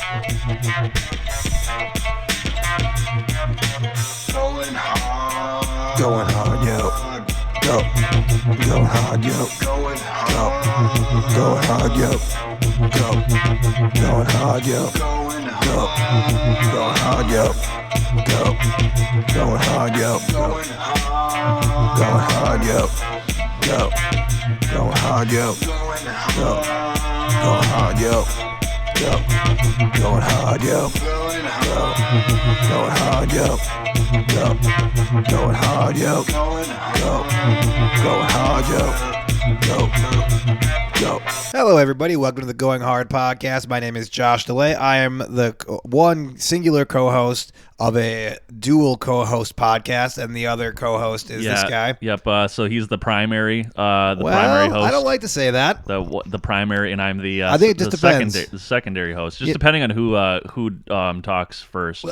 Going hard, yo. Go. Going hard, yo. Go. Going hard, yo. Go. Going hard, yo. Go. Going hard, yo. Go. Going hard, yo. Going hard, yo. Go. Going hard, yo. Go. Going hard, yo. Go. Going hard, yo. Go. Going hard, yo. Go. Going hard, yo. Go. Going hard, yo. Go. Hello, everybody. Welcome to the Going Hard podcast. My name is Josh DeLay. I am the one singular co-host of a dual co-host podcast, and the other co-host is this guy. Yep. So he's the primary, primary host. I don't like to say that. The primary, and I'm the. I think it just depends. The secondary host, just depending on who talks first.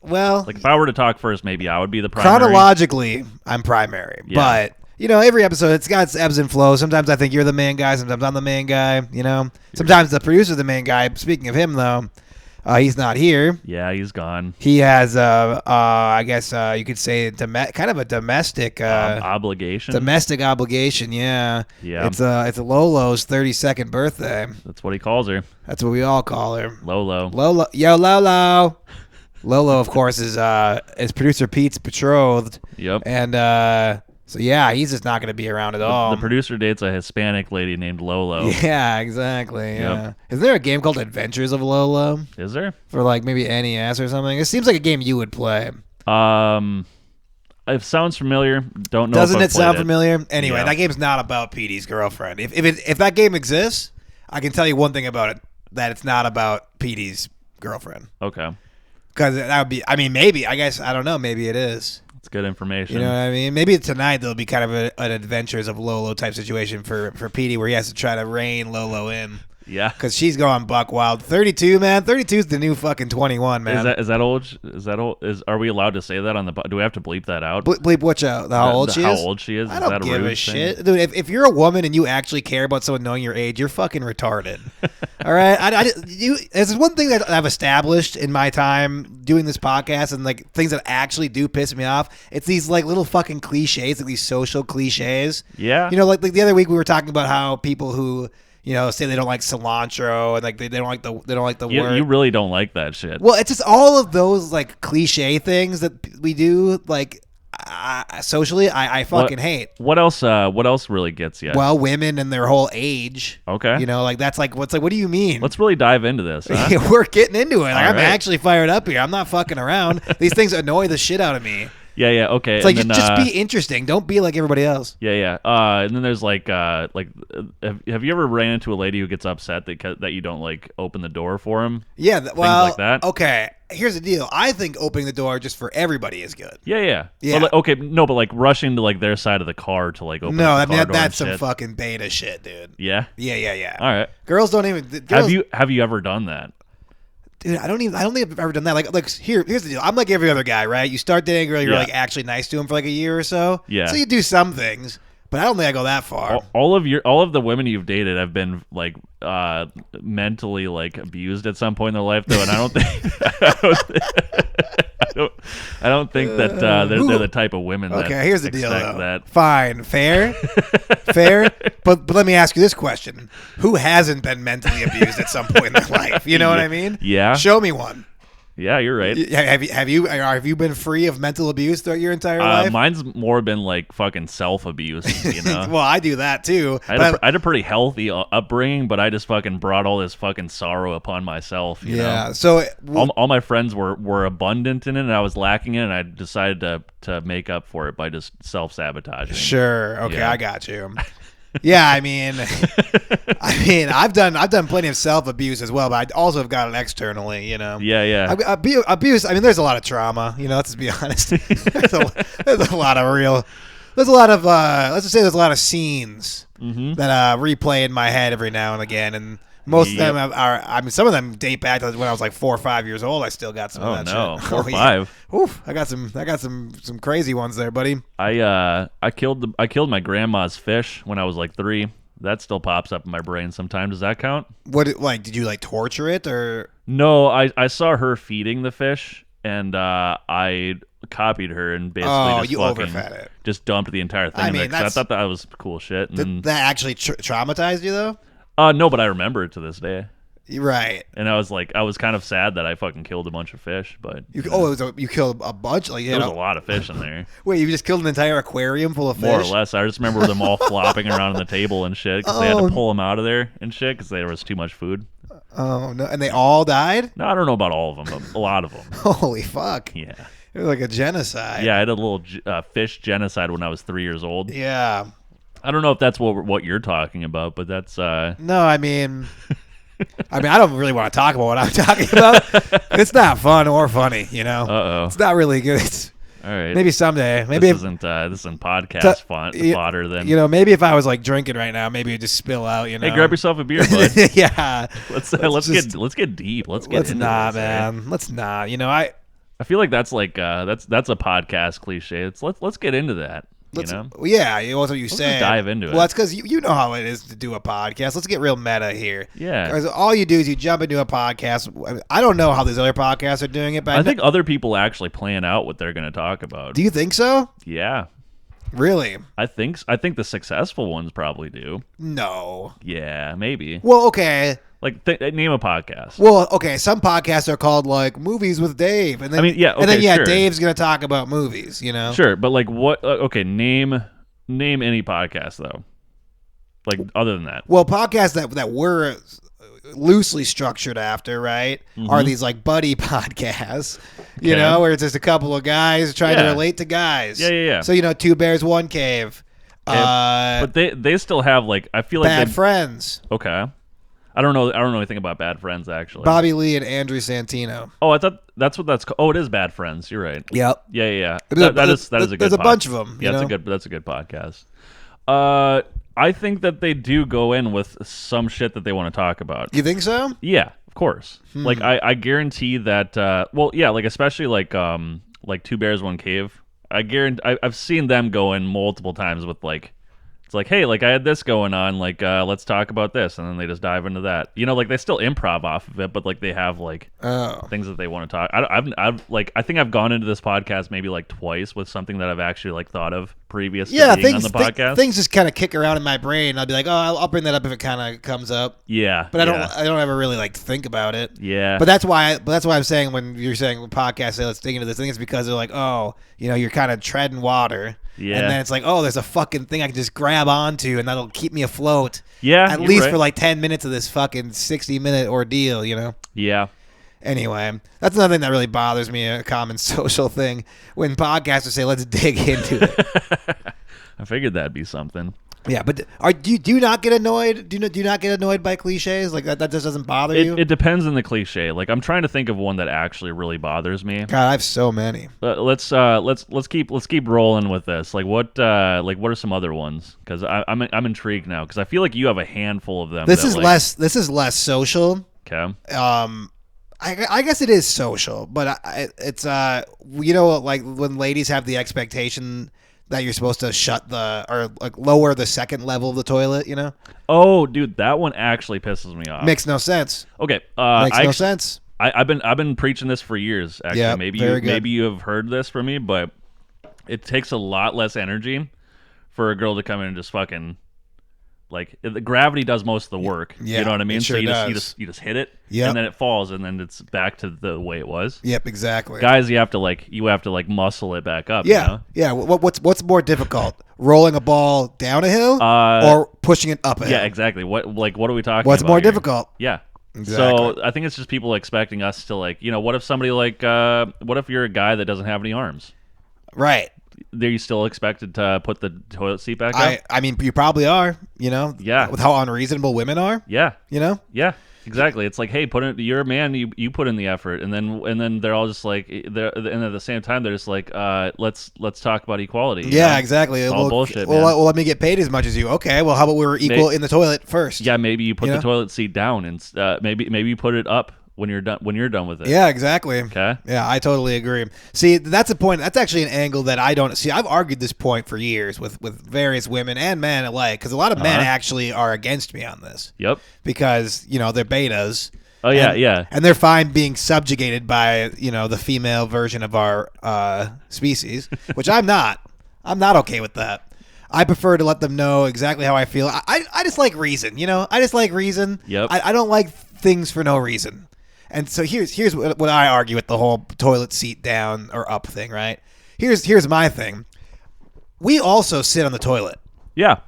Well, like if I were to talk first, maybe I would be the primary. Chronologically, I'm primary, but. You know, every episode, it's got its ebbs and flows. Sometimes I think you're the main guy. Sometimes I'm the main guy, you know. Sometimes the producer's the main guy. Speaking of him, though, he's not here. Yeah, he's gone. He has, I guess you could say, kind of a domestic... obligation? Domestic obligation, yeah. Yeah. It's Lolo's 32nd birthday. That's what he calls her. That's what we all call her. Lolo. Yo, Lolo. Lolo, of course, is producer Pete's betrothed. Yep. And... So, yeah, he's just not going to be around at all. The producer dates a Hispanic lady named Lolo. Yeah, exactly. Yep. Yeah. Isn't there a game called Adventures of Lolo? Is there? For, like, maybe NES or something? It seems like a game you would play. It sounds familiar. Don't know Doesn't if it sound familiar? Anyway, Yeah. that game's not about Petey's girlfriend. If that game exists, I can tell you one thing about it, that it's not about Petey's girlfriend. Okay. Because that would be, I mean, maybe, I guess, I don't know, maybe it is. It's good information. You know what I mean? Maybe tonight there'll be kind of an Adventures of Lolo type situation for Petey where he has to try to rein Lolo in. Yeah. Because she's going buck wild. 32, man. 32 is the new fucking 21, man. Is that old? Is that old? Are we allowed to say that on the? Do we have to bleep that out? Bleep what out? How old she is? How old she is? I don't give a shit. Dude, if you're a woman and you actually care about someone knowing your age, you're fucking retarded. All right? There's one thing that I've established in my time doing this podcast and like things that actually do piss me off. It's these like little fucking cliches, like these social cliches. Yeah. You know, like the other week we were talking about how people who... You know, say they don't like cilantro and like they don't like the word. You really don't like that shit. Well, it's just all of those like cliche things that we do like socially. I fucking hate. What else? What else really gets you? Well, women and their whole age. Okay. You know, like that's like what's like. What do you mean? Let's really dive into this. Huh? We're getting into it. Like, I'm right. actually fired up here. I'm not fucking around. These things annoy the shit out of me. Yeah, okay. It's like, just be interesting. Don't be like everybody else. Yeah. And then there's like have you ever ran into a lady who gets upset that you don't like open the door for him? Yeah, well, things like that. Okay, here's the deal. I think opening the door just for everybody is good. Yeah. Yeah. But, but like rushing to like their side of the car to like open the car door that's some shit. fucking beta shit, dude. Yeah. Yeah. All right. Girls don't even. Have you ever done that? Dude, I don't think I've ever done that. Like here's the deal. I'm like every other guy, right? You start dating a girl, you're like actually nice to him for like a year or so. Yeah. So you do some things, but I don't think I go that far. All of the women you've dated have been like mentally like abused at some point in their life, though, and I don't think that they're the type of women. Okay, that here's the deal, expect though. That. Fine, fair. But let me ask you this question: who hasn't been mentally abused at some point in their life? You know what I mean? Yeah. Show me one. Yeah, you're right. Have you been free of mental abuse throughout your entire life? Mine's more been like fucking self-abuse, you know? Well, I do that too. I had a pretty healthy upbringing, but I just fucking brought all this fucking sorrow upon myself, you know? So all my friends were abundant in it, and I was lacking in it, and I decided to make up for it by just self-sabotaging. Sure. Okay, Yeah. I got you. Yeah, I mean, I've done plenty of self-abuse as well, but I also have got it externally, you know. Yeah. Abuse. I mean, there's a lot of trauma, you know. Let's just be honest. There's a lot of let's just say there's a lot of scenes that replay in my head every now and again, and most of them are. I mean, some of them date back to when I was like 4 or 5 years old. I still got some of that shit. 4 or 5. Oof, I got some crazy ones there, buddy. I killed my grandma's fish when I was like 3. That still pops up in my brain sometimes. Does that count? Did you like torture it or? No, I saw her feeding the fish, and I copied her and basically just overfed it. Just dumped the entire thing in there 'cause I thought that was cool shit. Did that actually traumatized you though? No, but I remember it to this day. Right. And I was kind of sad that I fucking killed a bunch of fish, but you killed a bunch. Like, there was a lot of fish in there. Wait, you just killed an entire aquarium full of fish? More or less. I just remember them all flopping around on the table and shit because they had to pull them out of there and shit because there was too much food. Oh no! And they all died? No, I don't know about all of them, but a lot of them. Holy fuck! Yeah. It was like a genocide. Yeah, I had a little fish genocide when I was 3 years old. Yeah. I don't know if that's what you're talking about, but that's No, I mean I don't really want to talk about what I'm talking about. It's not fun or funny, you know. Uh-oh. It's not really good. All right. Maybe someday. Maybe this isn't podcast fodder then. You know, maybe if I was like drinking right now, maybe it'd just spill out, you know. Hey, grab yourself a beer, bud. Yeah. Let's get deep. Let's not, this, man. Right? Let's not. You know, I feel like that's like that's a podcast cliche. Let's get into that. You know? Yeah, that's what you say. Just dive into it. Well, that's because you know how it is to do a podcast. Let's get real meta here. Yeah. Because all you do is you jump into a podcast. I don't know how these other podcasts are doing it, but I think other people actually plan out what they're going to talk about. Do you think so? Yeah. Really? I think the successful ones probably do. No. Yeah, maybe. Well, okay. Like name a podcast. Well, okay. Some podcasts are called like Movies with Dave, and then sure. Dave's gonna talk about movies. You know. Sure, but like what? Okay, name any podcast though. Like other than that. Well, podcasts that we're loosely structured after, right, are these like buddy podcasts, you know, where it's just a couple of guys trying to relate to guys. Yeah. So, you know, Two Bears, One Cave. But they still have like, I feel like Bad Friends. Okay. I don't know anything about Bad Friends actually. Bobby Lee and Andrew Santino. Oh, I thought that's what that's called. Oh, it is Bad Friends. You're right. Yep. Yeah. That is a good. There's a bunch of them. Yeah, that's a good podcast. I think that they do go in with some shit that they want to talk about. You think so? Yeah, of course. Like I guarantee that. Well, yeah, like especially like Two Bears One Cave. I've seen them go in multiple times with like. It's like, hey, like I had this going on, like let's talk about this, and then they just dive into that. You know, like they still improv off of it, but like they have like things that they want to talk. I think I've gone into this podcast maybe like twice with something that I've actually like thought of previous to being on the podcast. Things just kind of kick around in my brain. I'll be like, oh, I'll bring that up if it kind of comes up. Yeah, but I don't ever really like think about it. Yeah, but that's why I'm saying when you're saying podcast, say let's dig into this thing, it's because they're like, oh, you know, you're kind of treading water. Yeah. And then it's like, oh, there's a fucking thing I can just grab onto, and that'll keep me afloat. Yeah, at least for like 10 minutes of this fucking 60-minute ordeal, you know? Yeah. Anyway, that's another thing that really bothers me, a common social thing, when podcasters say, let's dig into it. I figured that'd be something. Yeah, but do you not get annoyed? Do you not get annoyed by cliches? Like that just doesn't bother you? It depends on the cliche. Like I'm trying to think of one that actually really bothers me. God, I have so many. Let's keep rolling with this. Like what are some other ones? Because I'm intrigued now because I feel like you have a handful of them. This is less social. Okay. I guess it is social, but it's you know, like when ladies have the expectation that you're supposed to lower the second level of the toilet, you know? Oh, dude, that one actually pisses me off. Makes no sense. Okay, makes no sense. I've been preaching this for years. Actually, yeah, maybe you have heard this from me, but it takes a lot less energy for a girl to come in and just fucking like the gravity does most of the work. Yeah, you know what I mean? Sure so you just hit it, and then it falls, and then it's back to the way it was. Yep, exactly. Guys, you have to muscle it back up. Yeah, you know? Yeah. What's more difficult, rolling a ball down a hill or pushing it up a hill? Yeah, exactly. What are we talking about? What's more here? difficult? Yeah. Exactly. So I think it's just people expecting us to like, you know, what if somebody like, what if you're a guy that doesn't have any arms? Right. Are you still expected to put the toilet seat back up? I mean, you probably are, you know? Yeah. With how unreasonable women are? Yeah. You know? Yeah, exactly. It's like, hey, you're a man, you put in the effort. And then they're all just like, and at the same time, they're just like, let's talk about equality. Yeah, know? exactly. It's all bullshit, man. Well, let me get paid as much as you. Okay, well, how about we were equal in the toilet first? Yeah, maybe you put the toilet seat down and maybe you put it up when you're done with it. Yeah, exactly. Okay. Yeah, I totally agree. See, that's a point. That's actually an angle that I don't see. I've argued this point for years with various women and men alike, because a lot of men actually are against me on this. Yep. Because they're betas. Oh yeah, and they're fine being subjugated by the female version of our species, which I'm not. I'm not okay with that. I prefer to let them know exactly how I feel. I just like reason, I just like reason. Yep. I don't like things for no reason. And so here's what I argue with the whole toilet seat down or up thing, right? Here's my thing. We also sit on the toilet. Yeah.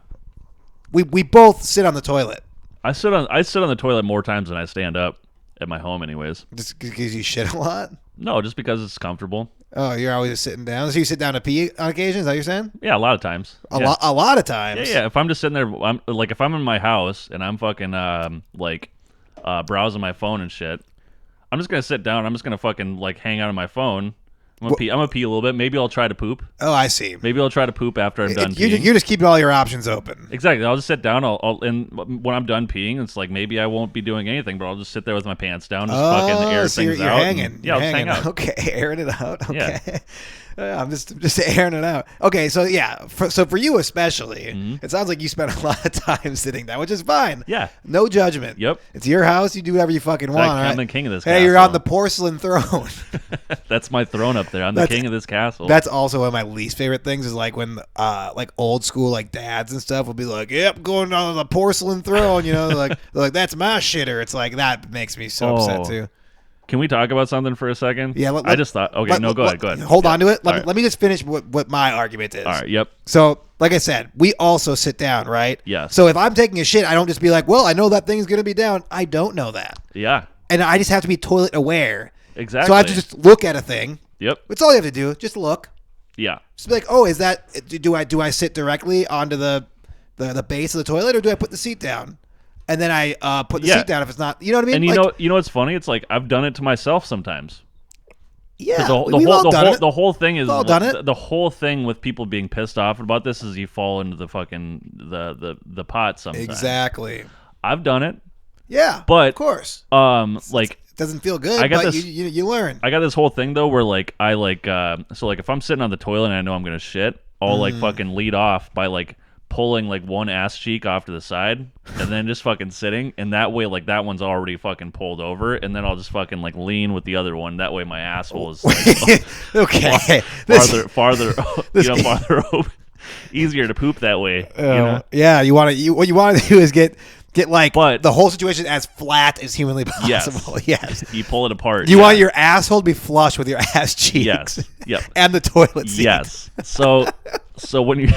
We both sit on the toilet. I sit on the toilet more times than I stand up at my home, anyways. Just because you shit a lot? No, just because it's comfortable. Oh, you're always just sitting down. So you sit down to pee on occasion? Is that what you're saying? Yeah, a lot of times. A lot of times. Yeah. If I'm just sitting there, if I'm in my house and I'm fucking browsing my phone and shit, I'm just gonna sit down. I'm just gonna fucking hang out on my phone. I'm gonna pee a little bit. Maybe I'll try to poop. Oh, I see. Maybe I'll try to poop after I'm done peeing. You're just keeping all your options open. Exactly. I'll just sit down. And when I'm done peeing, it's like maybe I won't be doing anything, but I'll just sit there with my pants down, just fucking air so things you're out. hanging. Yeah, I'll hanging. hang out. Okay, airing it out. Okay. Yeah. I'm just airing it out. Okay, so yeah, so for you especially, Mm-hmm. it sounds like you spend a lot of time sitting down, which is fine. Yeah. No judgment. Yep. It's your house. You do whatever you fucking want. I'm right? the king of this Hey, castle. you're on the porcelain throne. That's my throne up there. I'm the king of this castle. That's also one of my least favorite things is when old school dads and stuff will be like, "Yep, going on the porcelain throne," they're like that's my shitter. It's like that makes me so upset too. Can we talk about something for a second? Yeah, I just thought. Okay, go ahead. Hold on to it. All right. Let me just finish what my argument is. All right. Yep. So, like I said, we also sit down, right? Yes. So if I'm taking a shit, I don't just be like, "Well, I know that thing's gonna be down." I don't know that, Yeah. and I just have to be toilet aware. Exactly. So I have to just look at a thing. Yep. That's all you have to do. Just look. Yeah. Just be like, "Oh, is that? Do I sit directly onto the base of the toilet, or do I put the seat down?" And then I put the seat down if it's not. You know what I mean? And you know what's funny? It's like I've done it to myself sometimes. Yeah, The whole thing is the whole thing with people being pissed off about this is you fall into the fucking the pot sometimes. Exactly. I've done it. Yeah, but of course. It doesn't feel good. But you learn. I got this whole thing though where if I'm sitting on the toilet and I know I'm gonna shit, I'll fucking lead off by pulling one ass cheek off to the side and then just fucking sitting, and that way that one's already fucking pulled over, and then I'll just fucking lean with the other one. That way my asshole is okay farther open. Easier to poop that way. Yeah, what you want to do is get but the whole situation as flat as humanly possible. Yes. You pull it apart. You want your asshole to be flush with your ass cheeks. Yes. Yep. And the toilet seat. Yes. So when you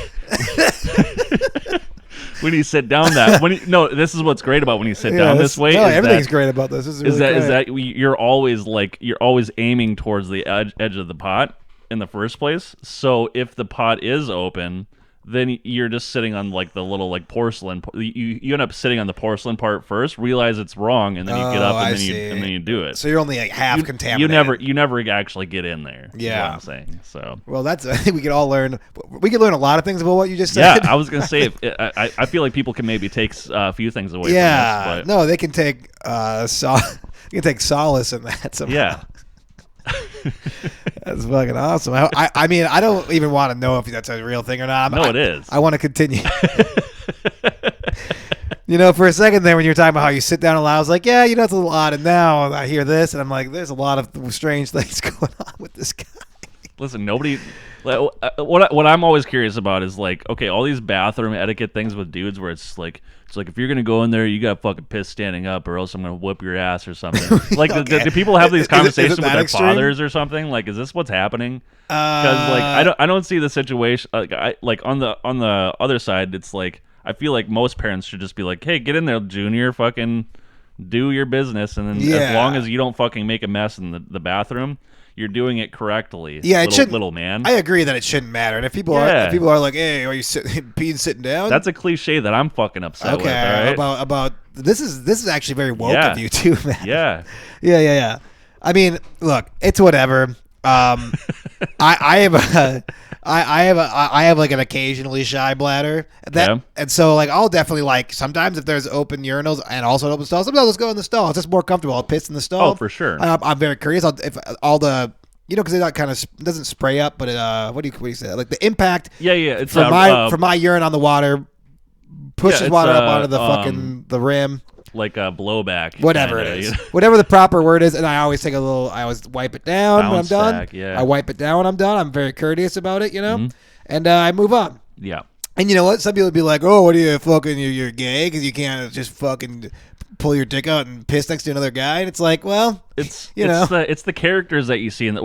when you sit down this is what's great about when you sit down this way. Everything's great about this. This is that you're always aiming towards the edge of the pot in the first place. So if the pot is open, then you're just sitting on the little porcelain. You end up sitting on the porcelain part first, realize it's wrong, and then you get up and then you do it. So you're only half contaminated. You never actually get in there. Yeah, is what I'm saying. So I think we could all learn. We could learn a lot of things about what you just said. Yeah, I was gonna say I feel like people can maybe take a few things away. From this, no, they can take solace in that somehow. Yeah. That's fucking awesome. I mean, I don't even want to know if that's a real thing or not. It is. I want to continue. For a second there when you were talking about how you sit down a lot, I was like, yeah, it's a little odd. And now I hear this, and I'm like, there's a lot of strange things going on with this guy. Listen, nobody. What I'm always curious about is okay, all these bathroom etiquette things with dudes where it's if you're gonna go in there, you gotta fucking piss standing up, or else I'm gonna whip your ass or something. Do people have these conversations with their fathers or something? Is this what's happening? Because I don't see the situation. On the other side, it's I feel like most parents should just be like, hey, get in there, Junior, fucking do your business, and then as long as you don't fucking make a mess in the bathroom, you're doing it correctly. Yeah, little man. I agree that it shouldn't matter. And if people are like, "Hey, are you sitting down?" That's a cliche that I'm fucking upset with. All right? About this is actually very woke of you too, man. Yeah. Yeah. I mean, look, it's whatever. I have I have like an occasionally shy bladder and so like I'll definitely like sometimes if there's open urinals and also an open stall, sometimes let's go in the stall. It's just more comfortable. I'll piss in the stall. Oh, for sure. I'm very curious if all the because it kind of doesn't spray up, but it, what do you say? Like the impact. Yeah. It's from my urine on the water pushes water up onto the fucking the rim. Like a blowback. Whatever it is. Whatever the proper word is. And I always take I always wipe it down when I'm done. Back, yeah. I wipe it down when I'm done. I'm very courteous about it, and I move on. Yeah. And you know what? Some people would be like, oh, what are you fucking, you're gay because you can't just fucking pull your dick out and piss next to another guy. And it's like, well, it's the characters that you see in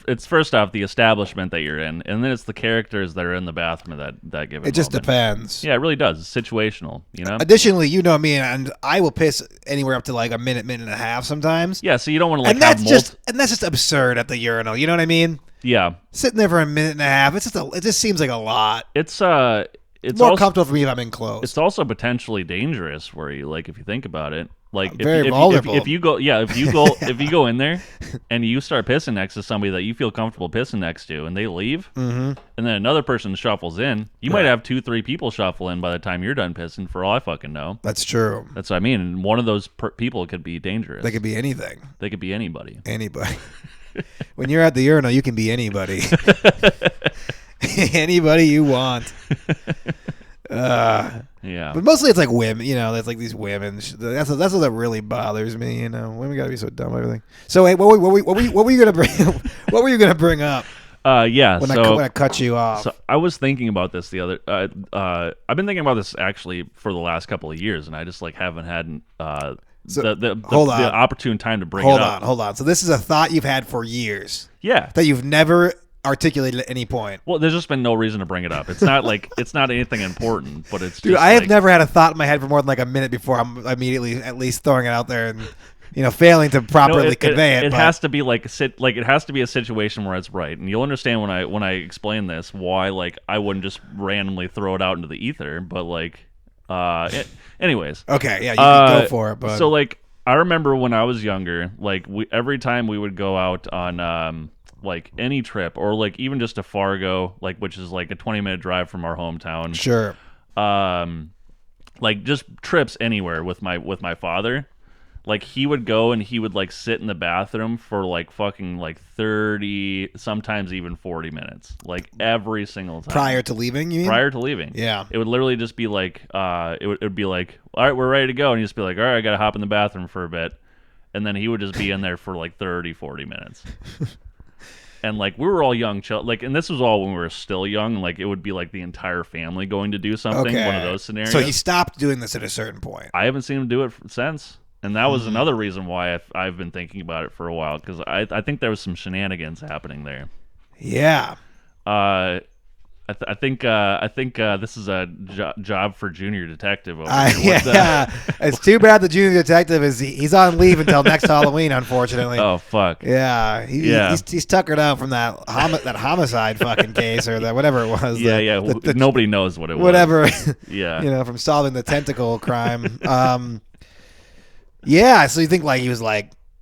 it's first off the establishment that you're in, and then it's the characters that are in the bathroom that give it. It just depends. Yeah, it really does. It's situational, Additionally, you know me, and I will piss anywhere up to like a minute and a half sometimes. Yeah, so you don't want to like and that's just absurd at the urinal. You know what I mean? Yeah. Sitting there for a minute and a half, it just seems like a lot. It's more comfortable for me if I'm enclosed. It's also potentially dangerous where you if you think about it. Like if you go if you go in there and you start pissing next to somebody that you feel comfortable pissing next to and they leave, and then another person shuffles in, you might have 2-3 people shuffle in by the time you're done pissing. For all I fucking know. That's true. That's what I mean. And one of those people could be dangerous. They could be anything. They could be anybody. Anybody. When you're at the urinal, you can be anybody. Anybody you want. Yeah, but mostly it's like women. There's like these women. That's what really bothers me. Women gotta be so dumb. Everything. So wait, what were you gonna bring? What were you gonna bring up? Yeah. When I cut you off. So I was thinking about this the other. I've been thinking about this actually for the last couple of years, and I just haven't had the opportune time to bring it up. Hold on. So this is a thought you've had for years. Yeah. That you've never articulated at any point. Well, there's just been no reason to bring it up. It's not it's not anything important, but it's dude. Just I have never had a thought in my head for more than like a minute before I'm immediately at least throwing it out there and failing to properly convey it. It has to be it has to be a situation where it's right, and you'll understand when I explain this why I wouldn't just randomly throw it out into the ether, but anyways. Okay, yeah, you can go for it. But so I remember when I was younger, every time we would go out on any trip or even just to Fargo, which is a 20-minute drive from our hometown. Sure. Just trips anywhere with my father. He would go and he would sit in the bathroom for fucking 30, sometimes even 40 minutes, every single time. Prior to leaving, you mean? Prior to leaving. Yeah. It would literally just be it would be all right, we're ready to go, and he'd just be all right, I gotta hop in the bathroom for a bit, and then he would just be in there for 30, 40 minutes. And we were all young, and this was all when we were still young. It would be the entire family going to do something. Okay. One of those scenarios. So he stopped doing this at a certain point. I haven't seen him do it since, and that was another reason why I've been thinking about it for a while, because I think there was some shenanigans happening there. Yeah. I think this is a job for junior detective over here. Yeah. It's too bad the junior detective he's on leave until next Halloween, unfortunately. Oh fuck. Yeah. He's tuckered out from that homicide fucking case or that whatever it was. Nobody knows what it was. Whatever. Yeah. From solving the tentacle crime. Yeah. So you think he was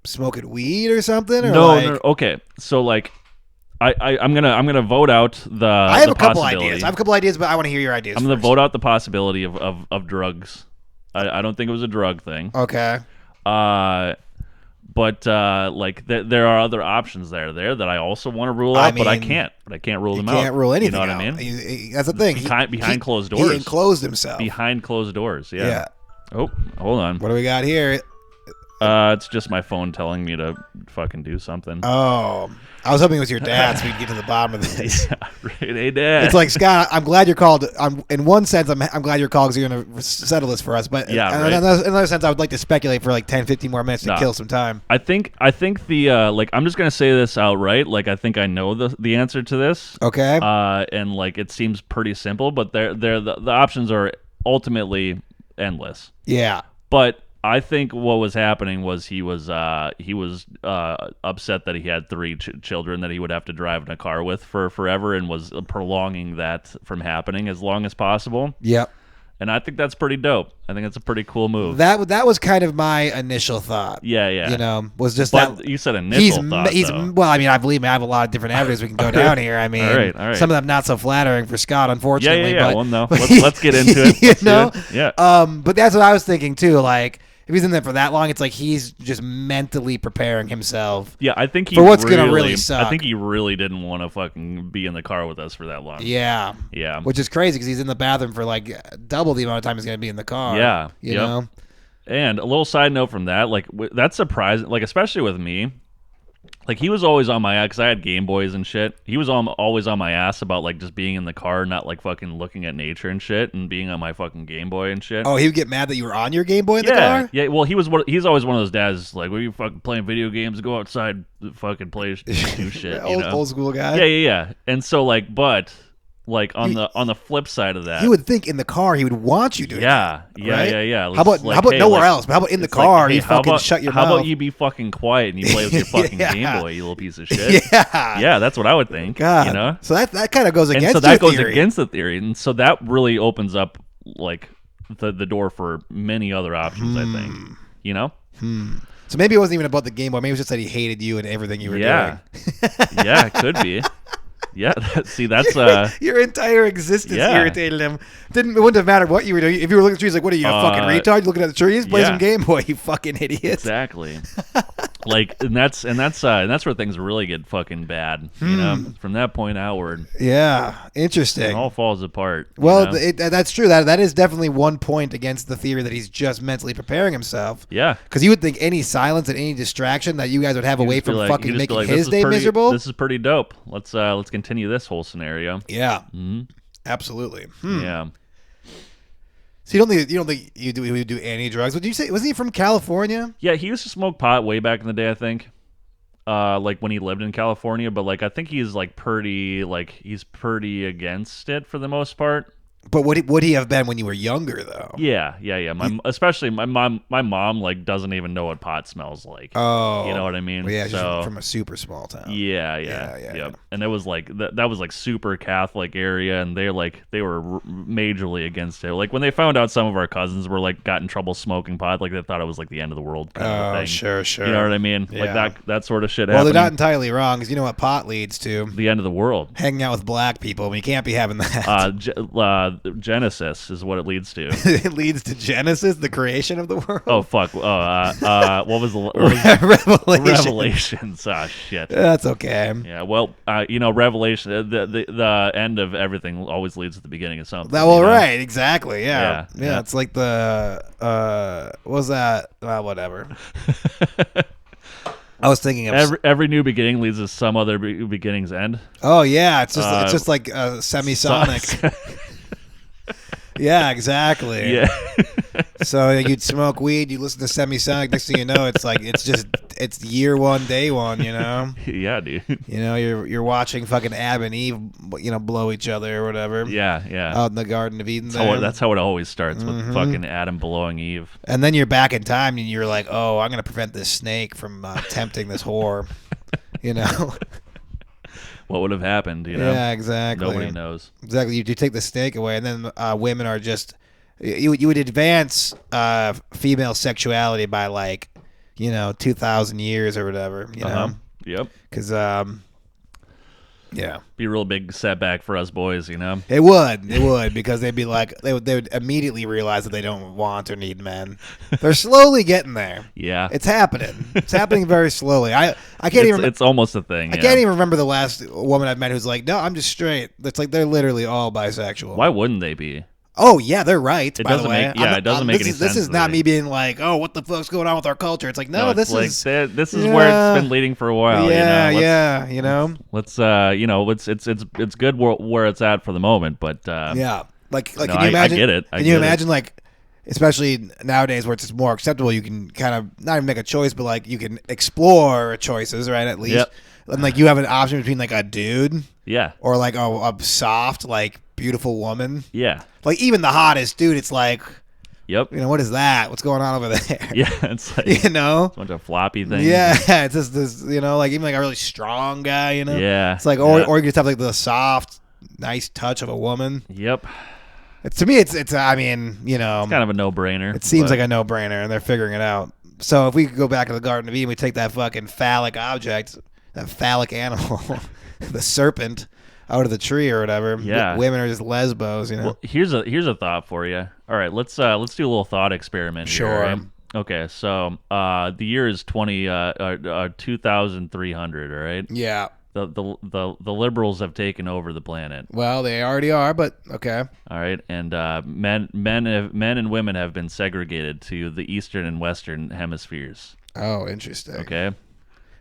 smoking weed or something? Or no. Okay. So I'm gonna vote out the. I have a couple ideas. I have a couple ideas, but I want to hear your ideas. I'm gonna vote out the possibility of drugs. I don't think it was a drug thing. Okay. But there are other options there that I also want to rule out, but I can't. But I can't rule them out. You can't rule anything out. I mean? That's the thing. Behind closed doors. He enclosed himself. Behind closed doors. Yeah. Oh, hold on. What do we got here? It's just my phone telling me to fucking do something. Oh, I was hoping it was your dad, so we could get to the bottom of this. Yeah, right. Hey, Dad. It's like, Scott, I'm glad you're called. In one sense, I'm glad you're called because you're going to settle this for us. But yeah, in another sense, I would like to speculate for 10, 15 more minutes to kill some time. I think the I'm just going to say this outright. I think I know the answer to this. Okay. And it seems pretty simple, but the options are ultimately endless. Yeah. But I think what was happening was he was upset that he had 3 children that he would have to drive in a car with for forever, and was prolonging that from happening as long as possible. Yep. And I think that's pretty dope. I think it's a pretty cool move. That was kind of my initial thought. Yeah, yeah. You know, was just but that you said initial thought. Well, I mean, I believe me, I have a lot of different avenues we can go down here. I mean, all right. some of them not so flattering for Scott, unfortunately. Yeah. But, Well, no. Let's get into it. You know? Yeah. But that's what I was thinking too. Like, if he's in there for that long, it's like he's just mentally preparing himself. Yeah, I think for what's gonna really suck. I think he really didn't want to fucking be in the car with us for that long. Yeah. Yeah. Which is crazy because he's in the bathroom for like double the amount of time he's gonna be in the car. Yeah. You know. And a little side note from that, like that's surprising. Like especially with me. Like he was always on my ass because I had Game Boys and shit. He was always on my ass about like just being in the car, not like fucking looking at nature and shit, and being on my fucking Game Boy and shit. Oh, he would get mad that you were on your Game Boy in the car? Yeah. Well, he's always one of those dads like, "Were you fucking playing video games? Go outside, fucking play, do shit." Old school guy. Yeah. And so like, but like on the flip side of that, you would think in the car he would want you to. Yeah. Right? How about nowhere else? But how about in the car? You fucking shut your mouth. How about you be fucking quiet and you play with your fucking Game Boy, you little piece of shit? Yeah. Yeah, that's what I would think. God. You know. So that kind of goes against. And so that your goes theory. against the theory, and so that really opens up like the door for many other options. I think. You know. So maybe it wasn't even about the Game Boy. Maybe it was just that he hated you and everything you were doing. Yeah, it could be. Yeah, see, that's your entire existence irritated him. It wouldn't have mattered what you were doing. If you were looking at the trees, like, what are you, a fucking retard? You looking at the trees? Play some Game Boy, you fucking idiot. Exactly. Like, and that's where things really get fucking bad. You know, from that point outward. Yeah, interesting. It all falls apart. Well, that's true. That is definitely one point against the theory that he's just mentally preparing himself. Yeah, because you would think any silence and any distraction that you guys would have away from fucking making his day miserable. This is pretty dope. Let's continue this whole scenario. Yeah, absolutely. Yeah. So you don't think you would do any drugs? Would you say wasn't he from California? Yeah, he used to smoke pot way back in the day, I think. Like when he lived in California, but like I think he's pretty against it for the most part. But would he have been when you were younger though? Yeah. Especially my mom like doesn't even know what pot smells like. Oh, you know what I mean? Well, yeah, so, she's from a super small town. Yeah. And it was like that was like super Catholic area, and they were majorly against it. Like when they found out some of our cousins were like got in trouble smoking pot, like they thought it was like the end of the world kind of thing. Sure. You know what I mean? Yeah. Like that sort of shit. Well, happening. they're not entirely wrong because you know what pot leads to? The end of the world. Hanging out with black people. I mean, you can't be having that. Genesis is what it leads to. It leads to Genesis, the creation of the world. Oh fuck! What was the Revelations? Ah, shit. That's okay. Yeah. Well, Revelation. The end of everything always leads to the beginning of something. Right. Exactly. Yeah. Yeah. It's like the what was that? Well, whatever. I was thinking of every new beginning leads to some other beginning's end. Oh yeah, it's just like semisonic. Yeah, exactly. Yeah. So you'd smoke weed, you listen to Semisonic. Next thing you know, it's year one, day one. You know. Yeah, dude. You know, you're watching fucking Adam and Eve, blow each other or whatever. Yeah. Out in the Garden of Eden. That's how it always starts with fucking Adam blowing Eve. And then you're back in time, and you're like, oh, I'm gonna prevent this snake from tempting this whore. You know. What would have happened? You know. Yeah, exactly. Nobody knows. Exactly. You take the snake away, and then women are just you would advance female sexuality by 2,000 years or whatever. You know. Yep. Because yeah, be a real big setback for us boys. You know. It would because they'd be like they would immediately realize that they don't want or need men. They're slowly getting there. Yeah. It's happening. It's happening very slowly. I can't even. It's almost a thing. I can't even remember the last woman I've met who's like, no, I'm just straight. It's like they're literally all bisexual. Why wouldn't they be? Oh yeah, they're right. By the way, it doesn't make any sense. This is not me being like, oh, what the fuck's going on with our culture? It's like, this is where it's been leading for a while. Yeah. You know, let's it's good where it's at for the moment, but yeah, like can you imagine? I get it. Can you imagine especially nowadays where it's more acceptable, you can kind of not even make a choice, but you can explore choices, right? At least, yep. And you have an option between a dude, yeah, or a soft beautiful woman, yeah. Even the hottest dude, it's like, yep. What is that? What's going on over there? Yeah, it's like it's a bunch of floppy things. Yeah, it's just this, even a really strong guy, Yeah, it's or you just have the soft, nice touch of a woman. Yep. To me, it's. I mean, It's kind of a no-brainer. It seems like a no-brainer, and they're figuring it out. So if we could go back to the Garden of Eden, we take that fucking phallic object, that phallic animal, the serpent, out of the tree or whatever. Yeah. Women are just lesbos, you know. Well, here's a thought for you. All right, let's do a little thought experiment. Sure. Here, right? Okay, so the year is 2300. All right. Yeah. The liberals have taken over the planet. Well, they already are, but okay. All right, and men and women have been segregated to the eastern and western hemispheres. Oh, interesting. Okay.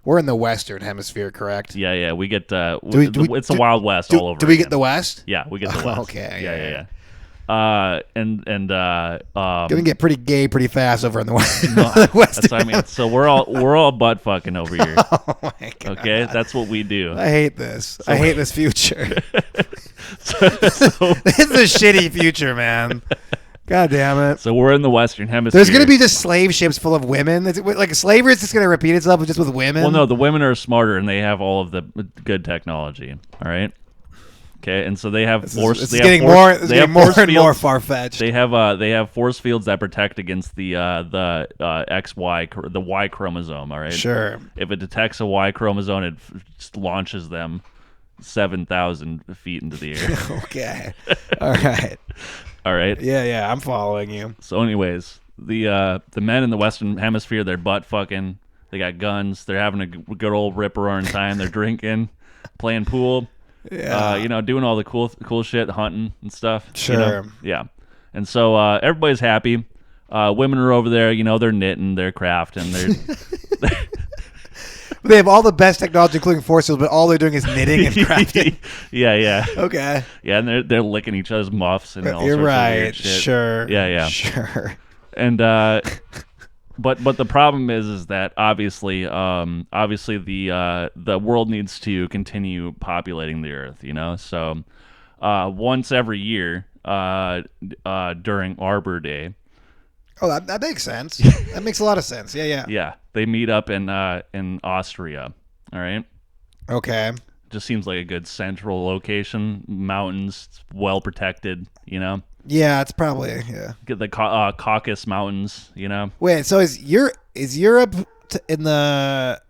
We're in the Western Hemisphere, correct? Yeah. We get it's the Wild West all over. Do we again. get the West? Yeah, we get the West. Okay. Yeah. Gonna get pretty gay pretty fast over in the West. No, the Western that's what I mean. So we're all butt fucking over here. Oh my God. Okay, that's what we do. I hate this. I hate this future. So This is a shitty future, man. God damn it. so we're in the Western Hemisphere. There's gonna be just slave ships full of women. Like slavery is just gonna repeat itself just with women. Well, no, the women are smarter and they have all of the good technology. All right. Okay, and so they have force. It's they getting have force, more. they have More force and more fields. far fetched. They have force fields that protect against the XY the Y chromosome. All right. Sure. If it detects a Y chromosome, it just launches them 7,000 feet into the air. Okay. All right. All right. Yeah. I'm following you. So, anyways, the men in the Western Hemisphere, they're butt fucking. They got guns. They're having a good old rip roaring time. They're drinking, playing pool. Yeah. Doing all the cool shit, hunting and stuff. Sure. Yeah. And so everybody's happy. Women are over there, they're knitting, they're crafting, they're They have all the best technology, including force fields, but all they're doing is knitting and crafting. yeah. Okay. Yeah, and they're licking each other's muffs and all You're sorts of right. weird shit. Sure. Yeah. Sure. And but the problem is that obviously the world needs to continue populating the earth, So once every year during Arbor Day. Oh, that makes sense. That makes a lot of sense. Yeah. Yeah, they meet up in Austria. All right. Okay. Just seems like a good central location. Mountains, well protected. Yeah, it's probably Get the Caucasus Mountains. Wait, so is Europe in the?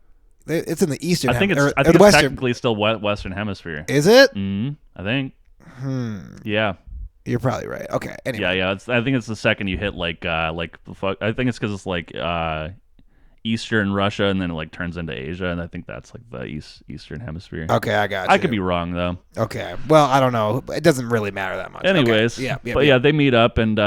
It's in the eastern. I think it's the western. technically still Western Hemisphere. Is it? I think. Yeah. You're probably right. Okay. Anyway. Yeah. I think it's the second you hit like I think it's because it's like Eastern Russia, and then it turns into Asia, and I think that's like the Eastern Hemisphere. Okay, I got you. I could be wrong though. Okay. Well, I don't know. It doesn't really matter that much. Anyways, okay. Yeah, they meet up and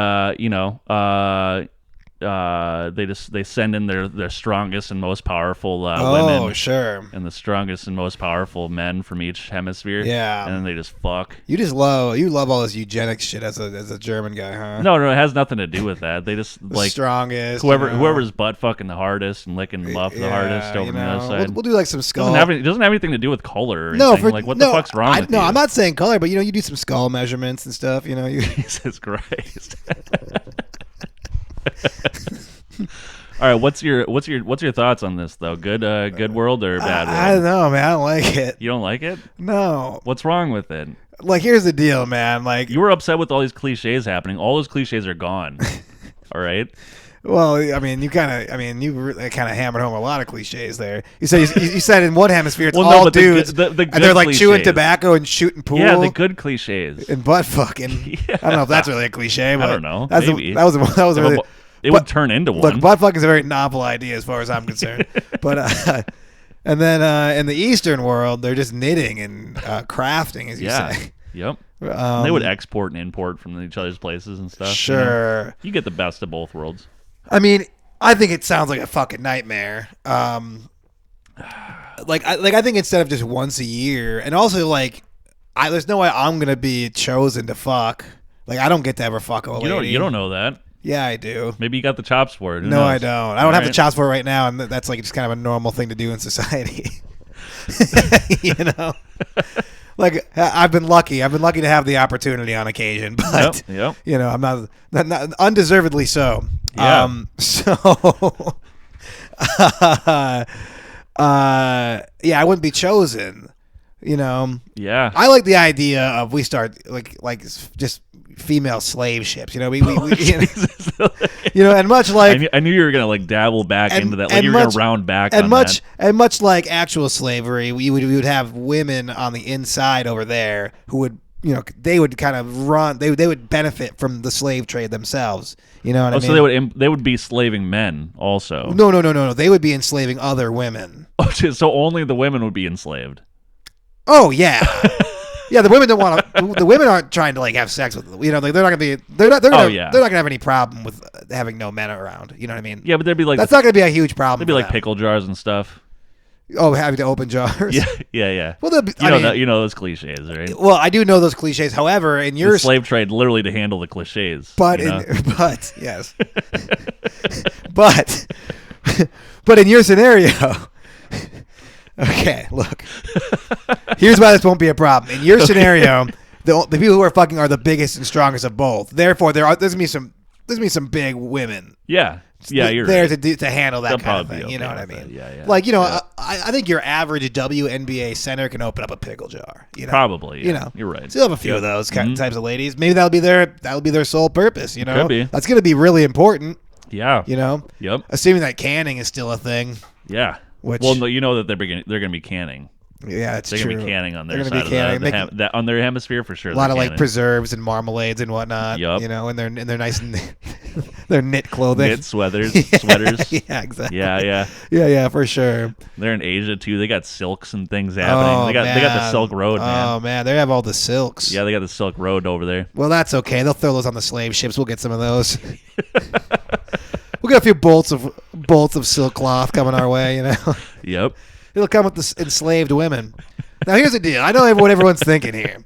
they send in their strongest and most powerful women. Oh, sure. And the strongest and most powerful men from each hemisphere. Yeah. And then they just fuck. You love all this eugenics shit as a German guy, huh? No, it has nothing to do with that. They just the strongest. whoever's butt fucking the hardest and licking the muff the hardest over on the other side. We'll do like some skull. It doesn't have anything to do with color or no, anything. What the fuck's wrong with you? No, I'm not saying color, but you do some skull measurements and stuff. Jesus Christ. All right, what's your thoughts on this though? Good world or bad world? I don't know, man. I don't like it. You don't like it? No. What's wrong with it? Here's the deal, man. You were upset with all these cliches happening. All those cliches are gone. All right. Well, you kind of hammered home a lot of cliches there. You said in one hemisphere it's all dudes, the and they're cliches. chewing tobacco and shooting pool. Yeah, the good cliches. And butt fucking. Yeah. I don't know if that's really a cliche, but I don't know. Maybe. That was really. It would turn into one. Look, butt fucking is a very novel idea as far as I'm concerned. But and then in the Eastern world, they're just knitting and crafting, as you say. Yep. They would export and import from each other's places and stuff. Sure. You get the best of both worlds. I think it sounds like a fucking nightmare. I think instead of just once a year, and also there's no way I'm gonna be chosen to fuck. I don't get to ever fuck a lady. You don't know that. Yeah, I do. Maybe you got the chops for it. Who No, knows? I don't. I don't have the chops for it right now, and that's just kind of a normal thing to do in society. I've been lucky. I've been lucky to have the opportunity on occasion, but yep. I'm not undeservedly so. Yeah. I wouldn't be chosen. Yeah. I like the idea of we start just female slave ships. You know, we you know, and much like I knew you were gonna like dabble back into that, like you were gonna round back and on much that. and much like actual slavery, we would have women on the inside over there who would, you know, they would kind of run. They would benefit from the slave trade themselves. You know what I mean? So they would be slaving men also. No. They would be enslaving other women. So only the women would be enslaved. Oh yeah. Yeah, the women don't want to. The women aren't trying to like have sex with. You know, like they're not gonna be. They're not gonna have any problem with having no men around. You know what I mean? Yeah, but there'd be like that's not gonna be a huge problem. There'd be like pickle jars and stuff. Oh, having to open jars. Yeah. Well, you know those cliches, right? Well, I do know those cliches. However, in your the slave trade, literally to handle the cliches. But yes, but in your scenario. Okay, look. Here's why this won't be a problem. In your scenario, the people who are fucking are the biggest and strongest of both. Therefore, there's gonna be some big women. Yeah, you're there right. to handle that They'll kind of probably thing. be You know okay what I with mean? that. Yeah. Like, you know, I think your average WNBA center can open up a pickle jar. You know? Probably. Yeah. You know, you're right. So you'll have a few of those types of ladies. Maybe that'll be their sole purpose. You know, Could be. That's gonna be really important. Yeah. You know. Yep. Assuming that canning is still a thing. Yeah. Which, well, no, you know that they're going to be canning. Yeah, it's they're true. They're going to be canning on their they're side of that on their hemisphere for sure. A lot of like preserves and marmalades and whatnot. Yep. You know, and they're nice and their knit clothing, knit sweaters. Yeah, exactly. Yeah, for sure. They're in Asia too. They got silks and things happening. They got the Silk Road, man. Oh man, they have all the silks. Yeah, they got the Silk Road over there. Well, that's okay. They'll throw those on the slave ships. We'll get some of those. We'll get a few bolts of silk cloth coming our way. You know. Yep. It'll come with the enslaved women. Now here's the deal. I know what everyone's thinking here.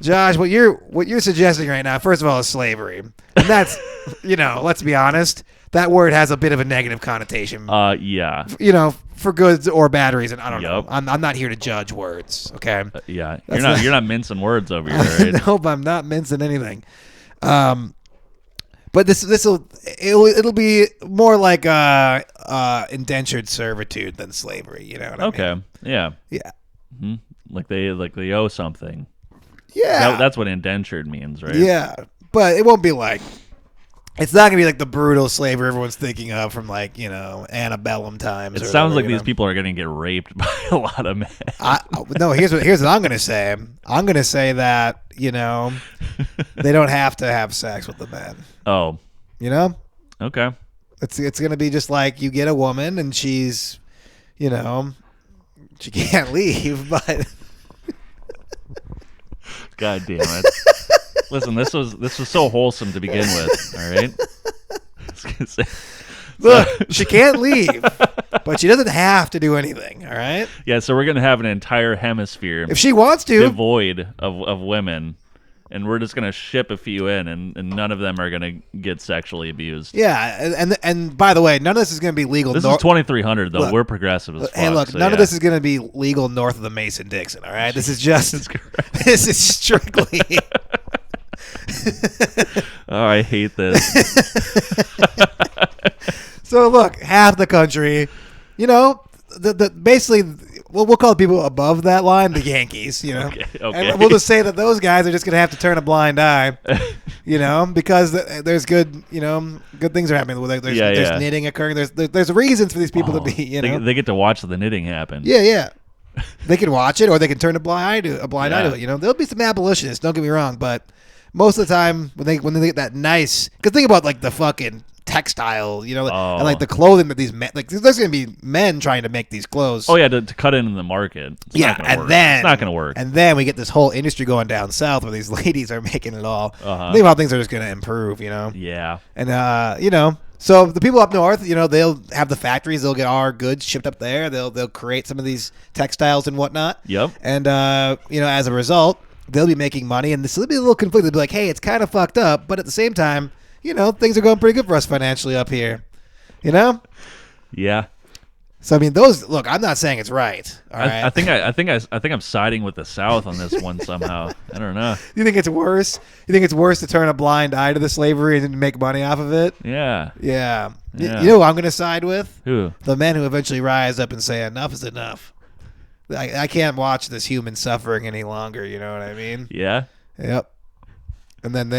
Josh, what you're suggesting right now, first of all, is slavery. And that's, you know, let's be honest, that word has a bit of a negative connotation. Yeah. You know, for good or bad reason. I don't know. Yep. I'm not here to judge words, okay? Yeah. You're not mincing words over here, right? Nope, I'm not mincing anything. But it'll be more like indentured servitude than slavery. You know what I mean? Okay. Yeah. Yeah. Mm-hmm. Like they owe something. Yeah. That's what indentured means, right? Yeah, but it won't be like. It's not gonna be like the brutal slavery everyone's thinking of from like, you know, antebellum times. It sounds like these people are gonna get raped by a lot of men. No, here's what I'm gonna say. I'm gonna say that, you know, they don't have to have sex with the men. Oh. You know? Okay. It's gonna be just like you get a woman and she's, you know, she can't leave, but God damn it. Listen, this was so wholesome to begin with, all right? I was gonna say, look, she can't leave, but she doesn't have to do anything, all right? Yeah, so we're going to have an entire hemisphere if she wants to, devoid of women, and we're just going to ship a few in, and none of them are going to get sexually abused. Yeah, and by the way, none of this is going to be legal. This is 2300, though. Look, we're progressive as fuck. Hey, look, so none of this is going to be legal north of the Mason-Dixon, all right? This is just, this is strictly... Oh, I hate this. So look, half the country, you know, the basically we'll call people above that line the Yankees, you know. Okay. And we'll just say that those guys are just gonna have to turn a blind eye, you know, because there's good things are happening. There's knitting occurring. There's reasons for these people to be, you know. They get to watch the knitting happen. Yeah. They can watch it, or they can turn a blind eye to it. You know, there'll be some abolitionists. Don't get me wrong, but most of the time when they get that nice, because think about like the fucking textile, you know, and like the clothing that these men, like there's gonna be men trying to make these clothes. Oh yeah, to cut into the market. It's not gonna work. And then we get this whole industry going down south where these ladies are making it all. Think about how things are just gonna improve, you know. Yeah. And you know, so the people up north, you know, they'll have the factories. They'll get our goods shipped up there. They'll create some of these textiles and whatnot. Yep. And you know, as a result, they'll be making money, and this will be a little conflicted. They'll be like, hey, it's kind of fucked up, but at the same time, you know, things are going pretty good for us financially up here. You know? Yeah. So I mean, look, I'm not saying it's right. All right. I think I'm siding with the South on this one somehow. I don't know. You think it's worse? You think it's worse to turn a blind eye to the slavery and make money off of it? Yeah. Yeah. You know who I'm going to side with? Who? The men who eventually rise up and say enough is enough. I can't watch this human suffering any longer. You know what I mean? Yeah. Yep. And then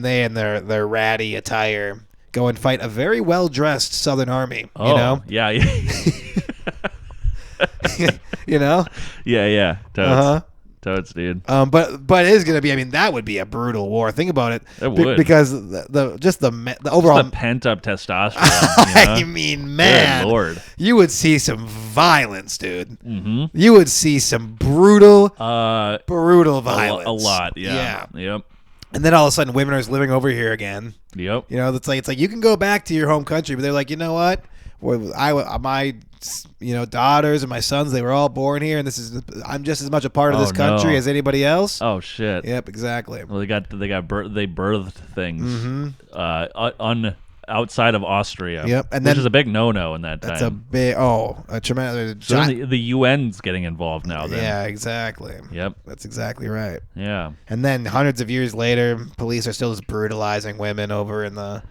they in their ratty attire go and fight a very well dressed Southern army. Oh, you know? yeah. You know? Yeah. Totes. Uh-huh. Totes, dude. But it is gonna be. I mean, that would be a brutal war. Think about it. It would, because the overall the pent up testosterone. You know? I mean, man, good Lord, you would see some violence, dude. Mm-hmm. You would see some brutal violence. A lot. Yeah. Yep. And then all of a sudden, women are just living over here again. Yep. You know, it's like you can go back to your home country, but they're like, you know what? My daughters and my sons, they were all born here, and I'm just as much a part of this country as anybody else. Oh shit. Yep, exactly. Well, they birthed things outside of Austria. Yep, and which is a big no-no in that time. That's a tremendous. So the UN's getting involved now. Then. Yeah, exactly. Yep, that's exactly right. Yeah, and then hundreds of years later, police are still just brutalizing women over in the,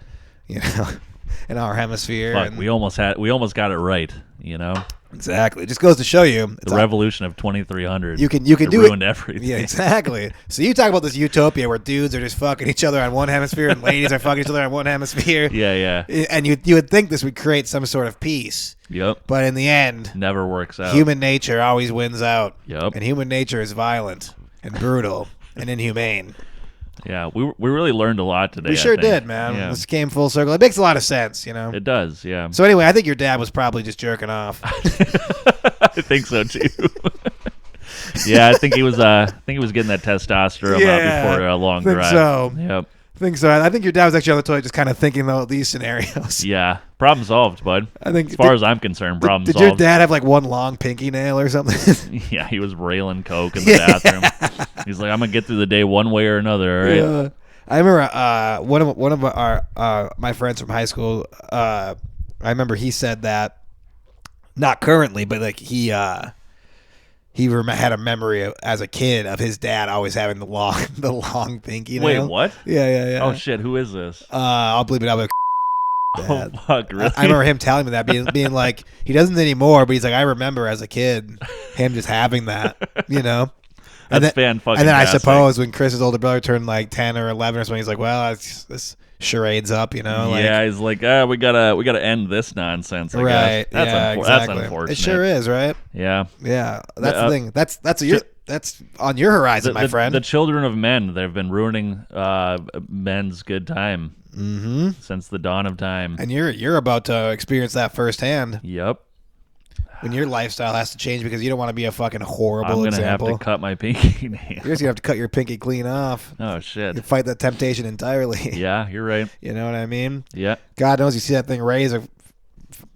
in our hemisphere. Fuck, we almost got it right. Exactly. It just goes to show you the revolution of 2300. You can do ruined it. Everything. Yeah, exactly. So you talk about this utopia where dudes are just fucking each other on one hemisphere and ladies are fucking each other on one hemisphere. Yeah. And you would think this would create some sort of peace. Yep. But in the end, never works out. Human nature always wins out. Yep. And human nature is violent and brutal and inhumane. Yeah, we really learned a lot today. We sure did, man. Yeah. This came full circle. It makes a lot of sense, It does, yeah. So anyway, I think your dad was probably just jerking off. I think so too. Yeah, I think he was getting that testosterone out before a long drive. So. Yep. I think so. I think your dad was actually on the toilet just kind of thinking about these scenarios. Yeah. Problem solved, bud. I think as far as I'm concerned, problem solved. Did your dad have like one long pinky nail or something? Yeah, he was railing coke in the bathroom. He's like, I'm gonna get through the day one way or another, all right? Yeah. I remember one of our my friends from high school, I remember he said that, not currently, but like he had a memory as a kid of his dad always having the long pinky nail. Wait, what? Yeah. Oh shit, who is this? I'll bleep it out. Oh fuck, really? I remember him telling me that, being like, he doesn't anymore, but he's like, I remember as a kid him just having that, That's fan-fucking-tastic. And then I suppose when Chris's older brother turned like 10 or 11 or something, he's like, well, this charade's up, Yeah, he's like, we gotta end this nonsense. I right? Guess. That's That's unfortunate. It sure is, right? Yeah. Yeah, that's the thing. That's on your horizon, my friend. The children of men, they've been ruining men's good time since the dawn of time. And you're about to experience that firsthand. Yep. When your lifestyle has to change because you don't want to be a fucking horrible example. I'm gonna have to cut my pinky nail. You're just gonna have to cut your pinky clean off. Oh shit! You fight that temptation entirely. Yeah, you're right. You know what I mean? Yeah. God knows, you see that thing raise a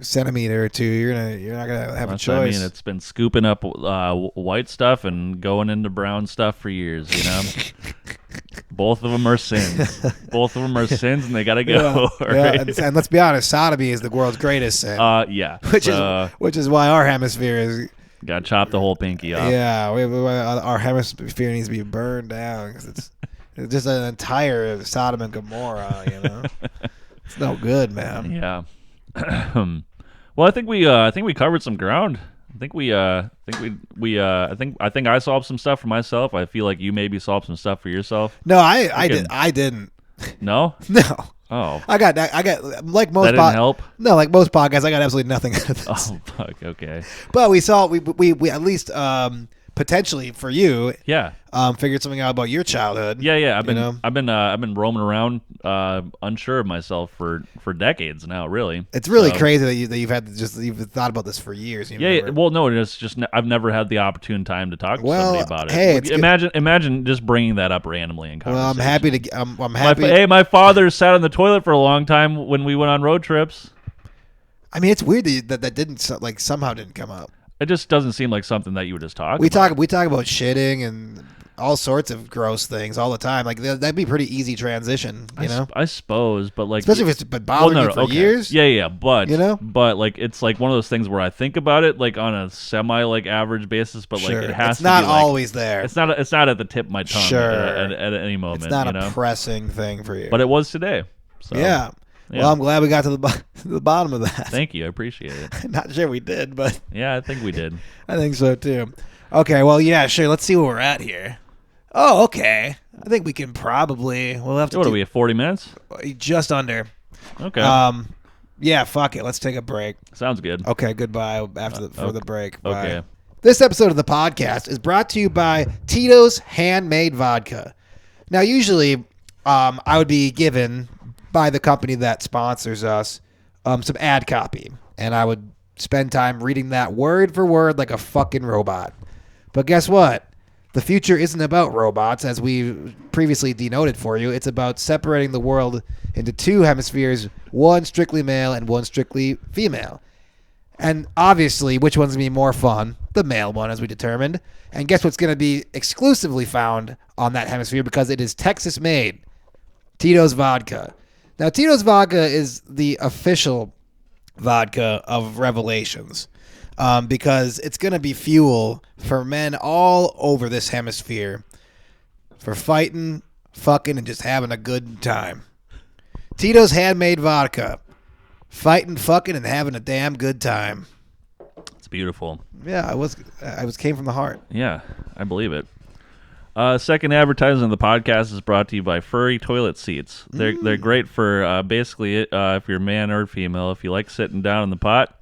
centimeter or two, you're not gonna have a choice. I mean, it's been scooping up white stuff and going into brown stuff for years. Both of them are sins. Both of them are sins, and they gotta go. Yeah, right? and let's be honest, sodomy is the world's greatest sin. Yeah. Which is why our hemisphere is. Gotta chop the whole pinky off. Yeah, our hemisphere needs to be burned down because it's just an entire Sodom and Gomorrah. It's no good, man. Yeah. Well, I think we covered some ground. I think I solved some stuff for myself. I feel like you maybe solved some stuff for yourself. No, I didn't. No? No. Oh. I got like most. That didn't help? No, like most podcasts, I got absolutely nothing out of this. Oh fuck. Okay. But we at least potentially for you, figured something out about your childhood. Yeah. I've been roaming around, unsure of myself for decades now. Really, it's really crazy that you've thought about this for years. Yeah. Well, no, it's just I've never had the opportune time to talk to somebody about it. Hey, imagine just bringing that up randomly in conversation. Well, I'm happy to. I'm happy. Hey, my father sat on the toilet for a long time when we went on road trips. I mean, it's weird that didn't somehow didn't come up. It just doesn't seem like something that you would just talk about. We talk about shitting and all sorts of gross things all the time. Like that'd be a pretty easy transition, I suppose, but like especially if it's been bothering you for years. Yeah, but but like it's like one of those things where I think about it like on a semi average basis, but like it has it's to not be, like, always there. It's not at the tip of my tongue at any moment. It's not a pressing thing for you. But it was today. So. Yeah. Well, I'm glad we got to the bottom of that. Thank you. I appreciate it. Not sure we did, but... Yeah, I think we did. I think so, too. Okay, well, yeah, sure. Let's see where we're at here. Oh, okay. I think we can probably. We'll have to. What are we at 40 minutes? Just under. Okay. Yeah. Fuck it. Let's take a break. Sounds good. Okay. Goodbye for the break. Bye. Okay. This episode of the podcast is brought to you by Tito's Handmade Vodka. Now, usually, I would be given by the company that sponsors us some ad copy, and I would spend time reading that word for word like a fucking robot. But guess what? The future isn't about robots, as we previously denoted for you. It's about separating the world into two hemispheres, one strictly male and one strictly female. And obviously, which one's going to be more fun? The male one, as we determined. And guess what's going to be exclusively found on that hemisphere because it is Texas-made. Tito's Vodka. Now, Tito's Vodka is the official vodka of Revelations because it's going to be fuel for men all over this hemisphere for fighting, fucking, and just having a good time. Tito's Handmade Vodka. Fighting, fucking, and having a damn good time. It's beautiful. Yeah, came from the heart. Yeah, I believe it. Second advertising of the podcast is brought to you by Furry Toilet Seats. They're great for basically if you're a man or female. If you like sitting down in the pot,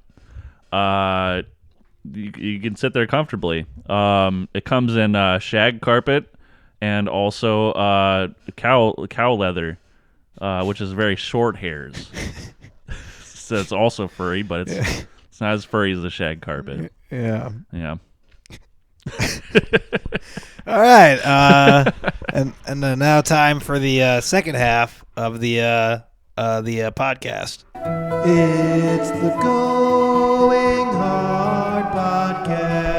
you can sit there comfortably. It comes in shag carpet and also cow leather, which is very short hairs. So it's also furry, but it's not as furry as the shag carpet. Yeah. Yeah. All right. And now time for the second half of the podcast. It's the Going Hard podcast.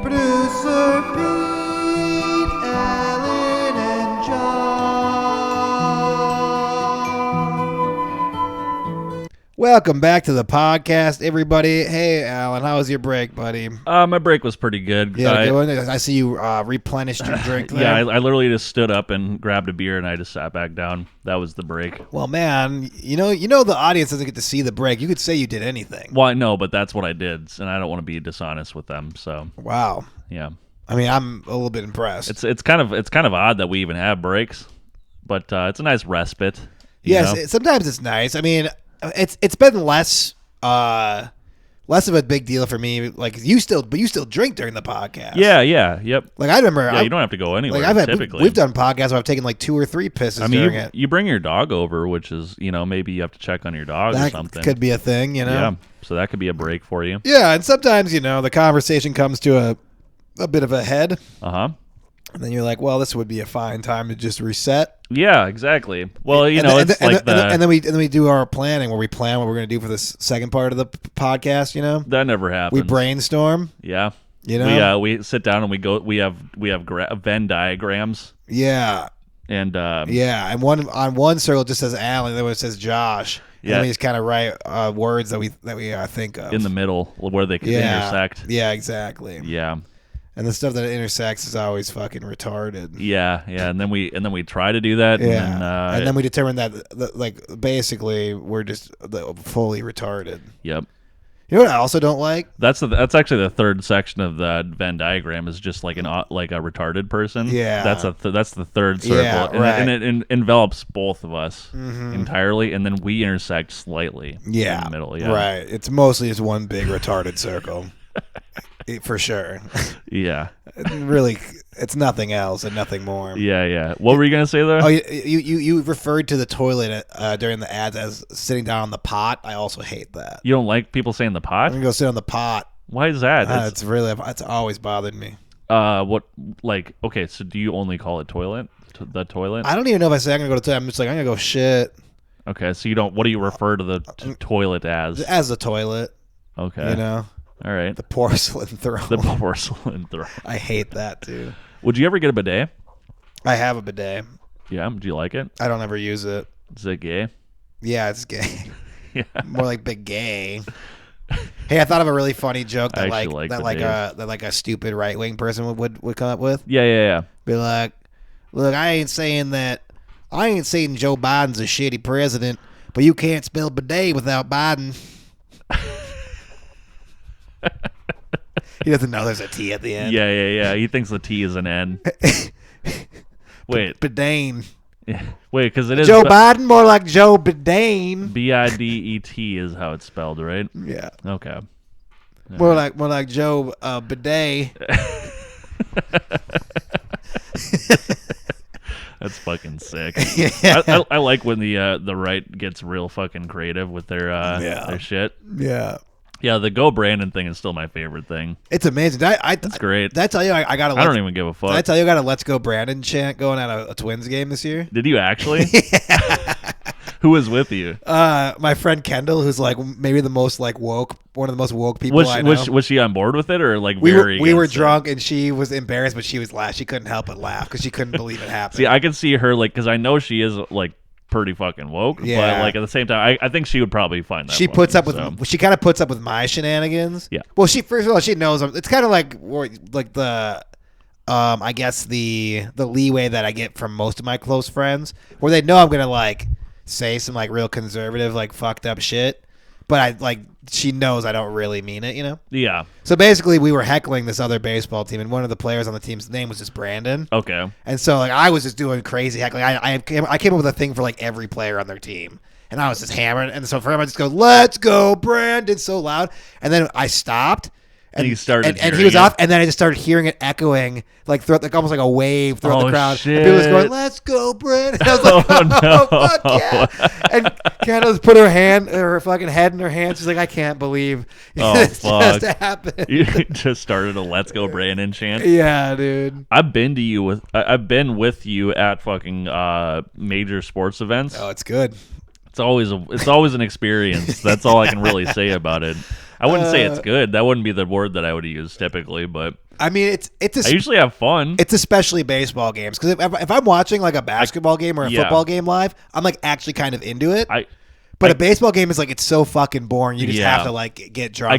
Producer Pete, Alan, and John. Welcome back to the podcast, everybody. Hey, Alan, how was your break, buddy? My break was pretty good. Yeah, I see you replenished your drink there. Yeah, I literally just stood up and grabbed a beer, and I just sat back down. That was the break. Well, man, you know the audience doesn't get to see the break. You could say you did anything. Well, I know, but that's what I did, and I don't want to be dishonest with them. So wow. Yeah. I mean, I'm a little bit impressed. It's kind of odd that we even have breaks, but it's a nice respite. Yes, sometimes it's nice. I mean, it's been less of a big deal for me. Like you still drink during the podcast. Yeah, yep. Like I remember, you don't have to go anywhere. Like typically, we've done podcasts where I've taken like 2 or 3 pisses during it. You bring your dog over, which is maybe you have to check on your dog or something. Could be a thing, Yeah, so that could be a break for you. Yeah, and sometimes the conversation comes to a bit of a head. And then you're like, well, this would be a fine time to just reset. Yeah, exactly. Well, and then we do our planning where we plan what we're going to do for this second part of the podcast. That never happens. We brainstorm. Yeah. We sit down and we have Venn diagrams. Yeah. And and on one circle it just says Alan, and the other one says Josh. Yeah. And then we just kind of write words that we think of in the middle where they can intersect. Yeah, exactly. Yeah. And the stuff that intersects is always fucking retarded. Yeah, and then we try to do that. Yeah, and then we determine that basically we're just fully retarded. Yep. You know what I also don't like? That's actually the third section of the Venn diagram is just like a retarded person. Yeah. That's the third circle. Yeah, and it envelops both of us entirely, and then we intersect slightly. Yeah. In the middle. Yeah. Right. It's mostly just one big retarded circle. For sure. Yeah. Really, it's nothing else and nothing more. Yeah. What were you gonna say though? Oh, you referred to the toilet during the ads as sitting down on the pot. I also hate that. You don't like people saying the pot? I'm gonna go sit on the pot. Why is that? It's always bothered me. Okay, so do you only call it toilet? The toilet? I don't even know if I say I'm gonna go to the toilet. I'm just like I'm gonna go shit. Okay, so you don't. What do you refer to the toilet as? As the toilet. Okay. All right. The porcelain throne. The porcelain throne. I hate that too. Would you ever get a bidet? I have a bidet. Yeah. Do you like it? I don't ever use it. Is it gay? Yeah, it's gay. Yeah. More like big gay. Hey, I thought of a really funny joke that a stupid right wing person would come up with. Yeah. Be like, look, I ain't saying Joe Biden's a shitty president, but you can't spell bidet without Biden. He doesn't know there's a T at the end. Yeah. He thinks the T is an N. Wait. Bidane. Yeah. Wait, because it is Joe Biden, more like Joe Bidane. Bidet is how it's spelled, right? Yeah. Okay. More like Joe Bidet. That's fucking sick. Yeah. I like when the right gets real fucking creative with their shit. Yeah. Yeah, the Go Brandon thing is still my favorite thing. It's amazing. That's great. Did I tell you I got a I don't even give a fuck. Did I tell you I got a Let's Go Brandon chant going at a Twins game this year? Did you actually? Who was with you? My friend Kendall, who's like maybe the most like woke, one of the most woke people I know. Was she on board with it or like we very? We were against it? drunk and she was embarrassed, but she was she couldn't help but laugh because she couldn't believe it happened. See, I can see her like because I know she is like pretty fucking woke, Yeah. but like at the same time, I think she would probably find that. She funny, puts up with so. she kind of puts up with my shenanigans. Yeah. Well, first of all she knows it's kind of like the I guess the leeway that I get from most of my close friends, where they know I'm gonna like say some like real conservative like fucked up shit, but she knows I don't really mean it, you know? Yeah. So basically, we were heckling this other baseball team, and one of the players on the team's name was just Brandon. Okay. And so like I was just doing crazy heckling. I came up with a thing for like every player on their team. And I was just hammering. And so for him, I just go, "Let's go, Brandon," so loud. And then I stopped. And he started and he was off, and then I just started hearing it echoing, like throughout, like almost like a wave throughout the crowd. Shit. And people was going, "Let's go, Brandon!" And I was like, no. fuck yeah!" And Candace put her fucking head in her hands. She's like, "I can't believe this just happened." You just started a "Let's Go Brandon" chant. Yeah, dude. I've been with you at fucking major sports events. Oh, it's good. It's always an experience. That's all I can really say about it. I wouldn't say it's good. That wouldn't be the word that I would use typically, but I mean, I usually have fun. It's especially baseball games because if I'm watching like a basketball game or a football game live, I'm like actually kind of into it. But a baseball game is like it's so fucking boring. You just have to like get drunk. I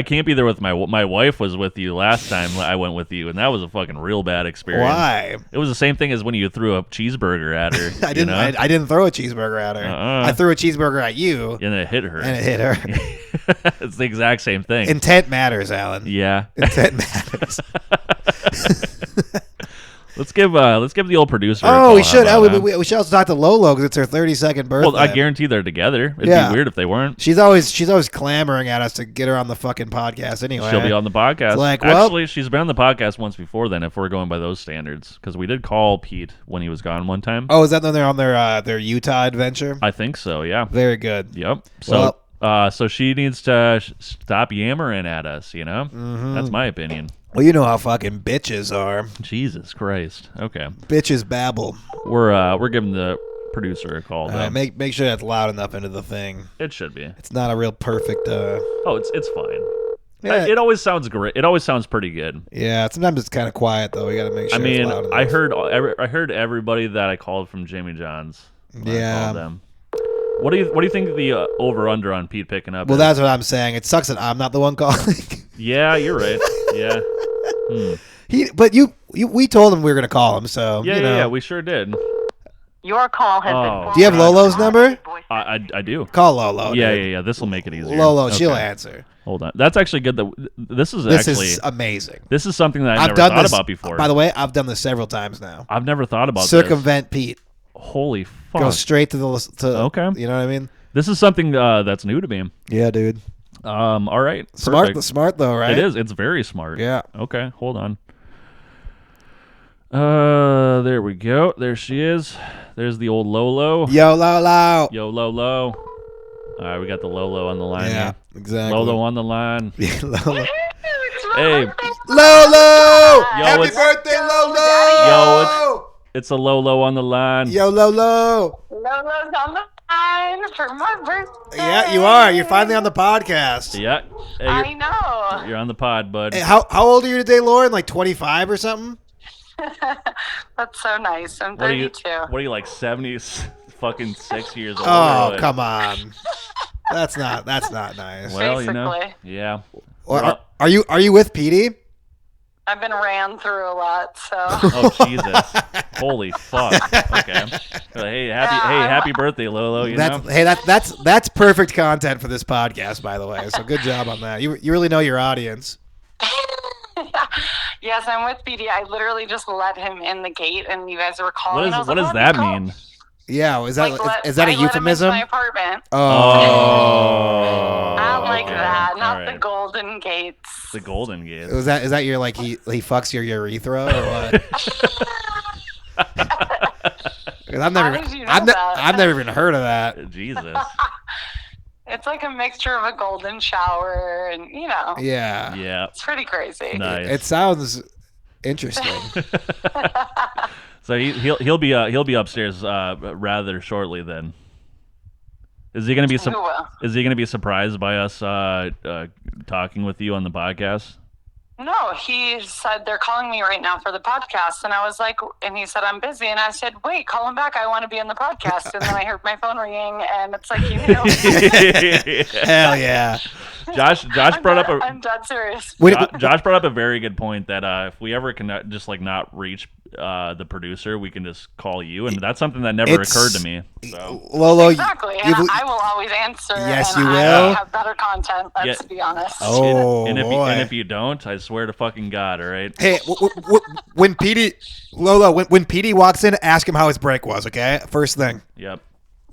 can't be there with my wife was with you last time I went with you, and that was a fucking real bad experience. Why? It was the same thing as when you threw a cheeseburger at her. I didn't. I didn't throw a cheeseburger at her. I threw a cheeseburger at you, and it hit her. It's the exact same thing. Intent matters, Alan. Yeah, intent matters. Let's give the old producer. Oh, we should. We should also talk to Lolo because it's her 32nd birthday. Well, I guarantee they're together. It'd be weird if they weren't. She's always clamoring at us to get her on the fucking podcast. Anyway, she'll be on the podcast. Actually, she's been on the podcast once before. Then, if we're going by those standards, because we did call Pete when he was gone one time. Oh, is that when they're on their Utah adventure? I think so. Yeah. Very good. Yep. So. So she needs to stop yammering at us, you know? Mm-hmm. That's my opinion. Well, you know how fucking bitches are. Jesus Christ. Okay. Bitches babble. We're giving the producer a call. Make sure that's loud enough into the thing. It should be. It's not a real perfect. Oh, it's fine. Yeah. It always sounds great. It always sounds pretty good. Yeah. Sometimes it's kind of quiet though. We got to make sure. I mean, it's loud enough. I heard everybody that I called from Jimmy John's. Yeah. I called them. What do you think the over under on Pete picking up? Well, that's what I'm saying. It sucks that I'm not the one calling. Yeah, you're right. Yeah. We told him we were gonna call him, so yeah, we sure did. Your call has been. Do you have Lolo's number? I do. Call Lolo. Yeah. This will make it easier. Lolo, she'll answer. Hold on. That's actually good. This is amazing. This is something that I've never thought about before. By the way, I've done this several times now. I've never thought about circumvent Pete. Holy fuck! Go straight to okay. You know what I mean? This is something that's new to me. Yeah, dude. All right. Smart though, right? It is. It's very smart. Yeah. Okay. Hold on. There we go. There she is. There's the old Lolo. Yo, Lolo. Yo, Lolo. All right, we got the Lolo on the line. Yeah, here. exactly. Lolo on the line. Yeah, Lolo. Hey, Lolo! Yo, Happy birthday, Lolo! Yo, it's a Lolo on the line. Yo, Lolo! Lolo's on the line for my birthday. Yeah, you are. You're finally on the podcast. Yeah. Hey, I know. You're on the pod, bud. Hey, how old are you today, Lauren? Like 25 or something? That's so nice. I'm 32. What are you like 70? Fucking 6 years old. Oh, come on. That's not nice. Well, basically. Yeah. Are you with Petey? I've been ran through a lot, so. Oh Jesus! Holy fuck! Okay. Hey, happy birthday, Lolo. That's perfect content for this podcast, by the way. So good job on that. You really know your audience. Yes, I'm with BD. I literally just let him in the gate, and you guys were calling. What does that mean? Yeah, is that is that a I euphemism? Let him into my apartment. Oh, Not like okay. that. Not All the right. Golden Gates. The Golden Gate. is that your like he fucks your urethra or what? 'Cause I've never How did you know that? I've never even heard of that. Jesus. It's like a mixture of a golden shower, and Yeah. Yeah. it's pretty crazy. Nice. It sounds interesting. So he'll be upstairs rather shortly then. Is he gonna be Who will? Is he gonna be surprised by us talking with you on the podcast? No, he said they're calling me right now for the podcast, and I was like, and he said I'm busy, and I said, wait, call him back. I want to be on the podcast, and then I heard my phone ringing, and it's like you knew. Hell yeah. Josh brought up I'm dead serious. Josh brought up a very good point that if we ever can just like not reach the producer, we can just call you, and that's something that never occurred to me. So. Lolo, Exactly, and I will always answer. Yes, and you I will. have better content. Let's be honest. Oh, and boy. if you don't, I swear to fucking God, all right? Hey, when Petey Lolo, when Petey walks in, ask him how his break was. Okay, first thing. Yep.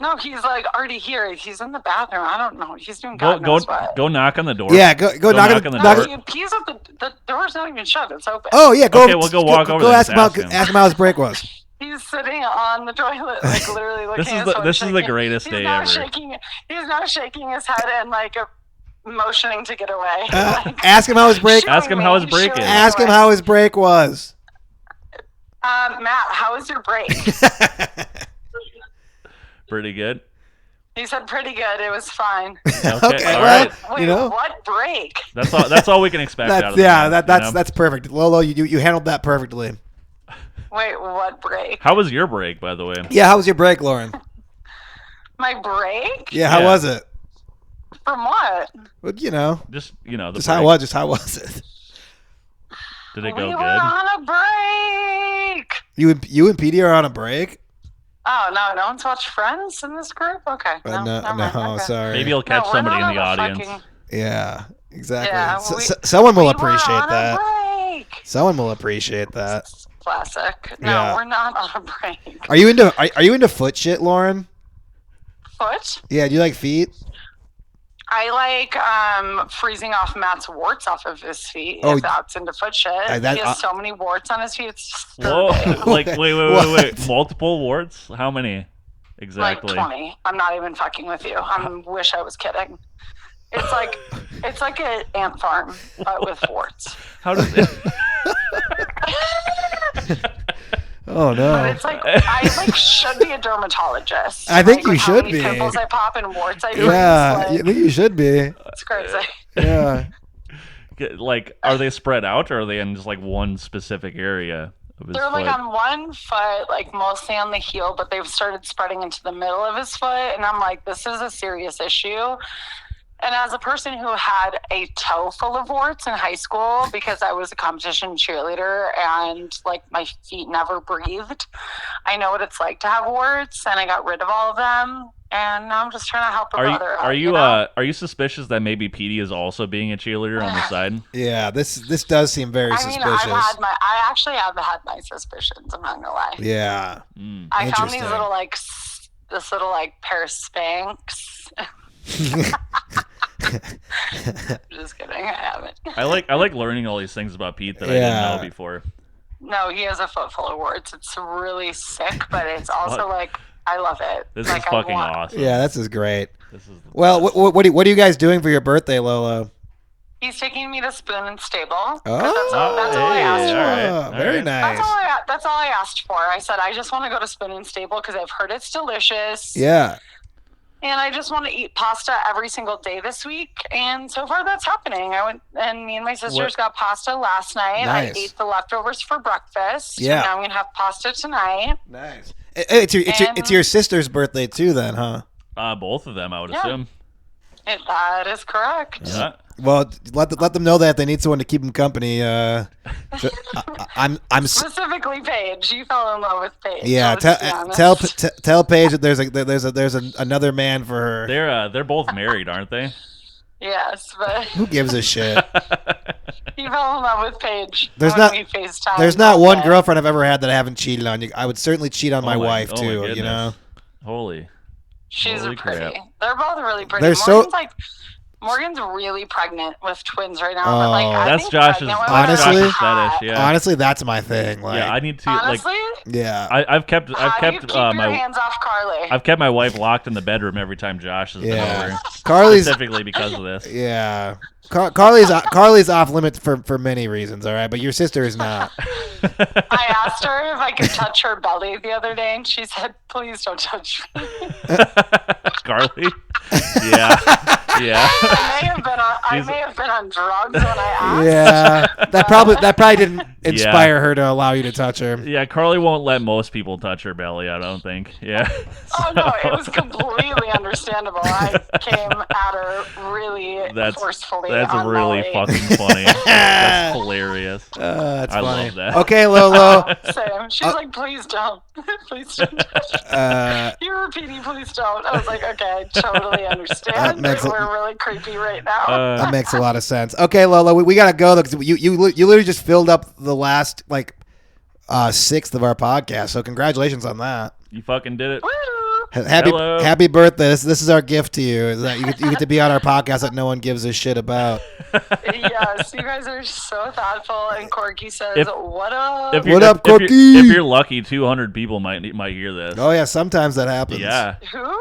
No, he's like already here. He's in the bathroom. I don't know. He's doing God knows what. Go knock on the door. Yeah, go knock on the door. No, he's at the door's not even shut. It's open. Oh yeah, go. Okay, we'll go walk over Go there ask and him how his break was. He's sitting on the toilet, like literally looking at his phone, This is the shaking. greatest He's day now ever. He's now shaking his head and like motioning to get away. Like, Ask him how his break. Ask him how his break is. Ask him how his break was. Matt, how was your break? Pretty good. He said pretty good. It was fine. Okay, Okay, all well, right. Wait, you know. what break? That's all we can expect out of the man, you know? That's perfect. Lolo, you handled that perfectly. Wait, what break? How was your break, by the way? Yeah, how was your break, Lauren? My break? Yeah, how Yeah. was it? From what? Well, you know, Just the just break. how was it? Did it We go were good? on a break. You and Petey are on a break? Oh, no one's watched Friends in this group? Okay. No, never mind. Okay. Sorry. Maybe you'll catch No, we're somebody not in the on a audience. fucking- Yeah, exactly. Yeah, Someone will we appreciate were on that. A break. Someone will appreciate that. Classic. No, Yeah. we're not on a break. Are you into foot shit, Lauren? Foot? Yeah, do you like feet? I like freezing off Matt's warts off of his feet. Oh, if that's into foot shit. He has so many warts on his feet. It's Whoa! disturbing. Like wait! What? Multiple warts? How many exactly? Like 20. I'm not even fucking with you. I wish I was kidding. It's like an ant farm, but with warts. How does it? Oh But no. it's like I should be a dermatologist. I think you with how should many be. Pimples I pop and warts I do. Yeah, It's I like, think you should be. it's crazy. Yeah. Like, are they spread out, or are they in just like one specific area of his They're foot? like on one foot, like mostly on the heel, but they've started spreading into the middle of his foot. And I'm like, this is a serious issue. And as a person who had a toe full of warts in high school because I was a competition cheerleader and like my feet never breathed, I know what it's like to have warts, and I got rid of all of them. And now I'm just trying to help a brother out. Are you suspicious that maybe Petey is also being a cheerleader on the side? Yeah, this does seem very I suspicious. mean, I actually have had my suspicions. I'm not gonna lie. Yeah. I found these Interesting. little this little pair of Spanx. Just kidding, I haven't. I like learning all these things about Pete that I Yeah. didn't know before. No, he has a foot full of warts. It's really sick, but it's also like I love it. This like, is fucking awesome. Yeah, this is great. This is Well, what are you guys doing for your birthday, Lolo? He's taking me to Spoon and Stable. 'Cause Oh, that's all I asked for. all right, Oh, all very right. nice. That's all I asked for. I said I just want to go to Spoon and Stable because I've heard it's delicious. Yeah. And I just want to eat pasta every single day this week. And so far that's happening. I went and me and my sisters got pasta last night. Nice. I ate the leftovers for breakfast. Yeah. Now I'm going to have pasta tonight. Nice. It's your sister's birthday too, then, huh? Both of them, I would Yeah. assume. That is correct. Yeah. Well, let them know that if they need someone to keep them company. I'm Specifically Paige. You fell in love with Paige. yeah. Let's be honest. Tell Paige that there's another man for her. They're both married, aren't they? Yes, but Who gives a shit? he fell in love with Paige. There's when not- we FaceTimed There's not all one day. girlfriend I've ever had that I haven't cheated on. I would certainly cheat on my wife oh my too. You goodness. know. Holy. She's Holy pretty. crap. They're both really pretty. They're so- Morgan's really pregnant with twins right now. Oh. but like, I That's think Josh's, pregnant women Honestly- are Josh's hot. fetish. Yeah. Honestly, that's my thing. Like, Yeah, I need to Honestly, yeah. I've kept how do you keep your my hands off Carly? I've kept my wife locked in the bedroom every time Josh has been Yeah. over. Carly's Specifically because of this. yeah. Carly's off limits for many reasons. All right, but your sister is not. I asked her if I could touch her belly the other day, and she said, "Please don't touch me." Carly? Yeah. Yeah. I may have been on drugs when I asked. Yeah, that probably didn't inspire her to allow you to touch her. Yeah, Carly won't let most people touch her belly, I don't think. Yeah. Oh no, it was completely understandable. I came at her really forcefully. That's on really Molly. fucking funny. That's hilarious. That's I funny. love that. Okay, Lolo. Same. She's like, "Please don't, please don't." You're repeating, "Please don't." I was like, "Okay, I totally understand. We're really creepy right now." That makes a lot of sense. Okay, Lolo, we gotta go though because you literally just filled up the last sixth of our podcast. So congratulations on that. You fucking did it. Woo! Happy birthday! This is our gift to you. Is that you get to be on our podcast that no one gives a shit about. Yes, you guys are so thoughtful. And Corky says, "What up?" What up, Corky? If you're lucky, 200 people might hear this. Oh yeah, sometimes that happens. Yeah. Who?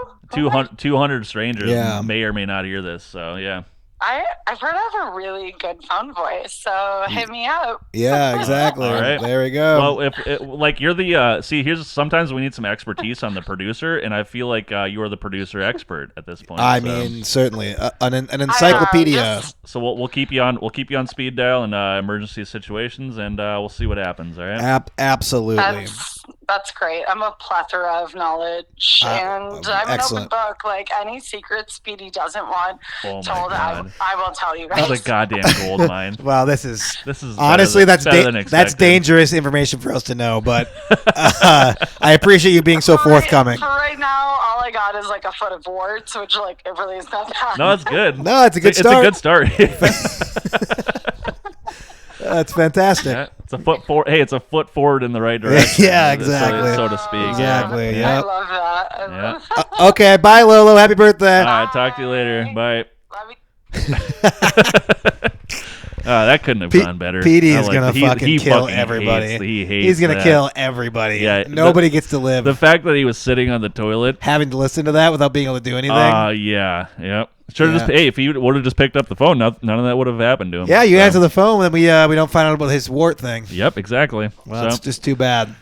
200 strangers Yeah. may or may not hear this. So yeah. I've heard I have a really good phone voice, so hit me up. Yeah, exactly. All right. There we go. Well, if you're the here's sometimes we need some expertise on the producer, and I feel like you're the producer expert at this point. I so. mean, certainly an encyclopedia. So we'll keep you on speed dial in emergency situations, and we'll see what happens. All right. Absolutely. That's great. I'm a plethora of knowledge, and I'm excellent. an open book. Like any secret Speedy doesn't want Oh my told, God. I will tell you guys. That's a goddamn gold mine. Well, this is better honestly than that's expected. dangerous information for us to know. But I appreciate you being so forthcoming. For right now, all I got is like a foot of warts, which like it really is not bad. No, it's good. No, it's a good start. It's a good start. That's fantastic. Yeah, it's a foot forward. Hey, it's a foot forward in the right direction. Yeah, exactly. So to speak. Exactly. Yeah. I Yep. love that. I love Yeah. Okay. Bye, Lolo. Happy birthday. All right. Talk to you later. Bye. Love you. That couldn't have gone better. Petey I is like gonna that. fucking kill fucking everybody. He hates He's gonna that. kill everybody. Yeah, Nobody gets to live. The fact that he was sitting on the toilet. Having to listen to that without being able to do anything. Yeah. Yep. Should have Yeah. if he would have just picked up the phone, none of that would have happened to him. Yeah, you So, answer the phone, and we don't find out about his wart thing. Yep, exactly. Well, it's just too bad.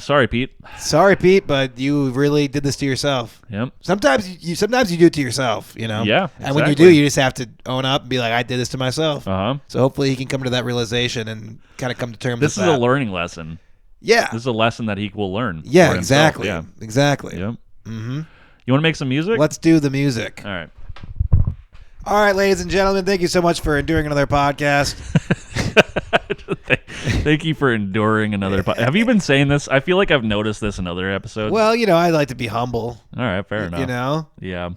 Sorry, Pete. Sorry, Pete, but you really did this to yourself. Yep. Sometimes you do it to yourself, you know. Yeah, And when you exactly. do, you just have to own up and be like, I did this to myself. Uh-huh. So hopefully he can come to that realization and kind of come to terms This with is that. a learning lesson. Yeah. This is a lesson that he will learn. Yeah, for himself. exactly. Yeah. Exactly. Yep. Mm-hmm. You want to make some music? Let's do the music. All right. All right, ladies and gentlemen, thank you so much for enduring another podcast. Thank you for enduring another. Have you been saying this? I feel like I've noticed this in other episodes. Well, I like to be humble. All right, fair enough. Yeah.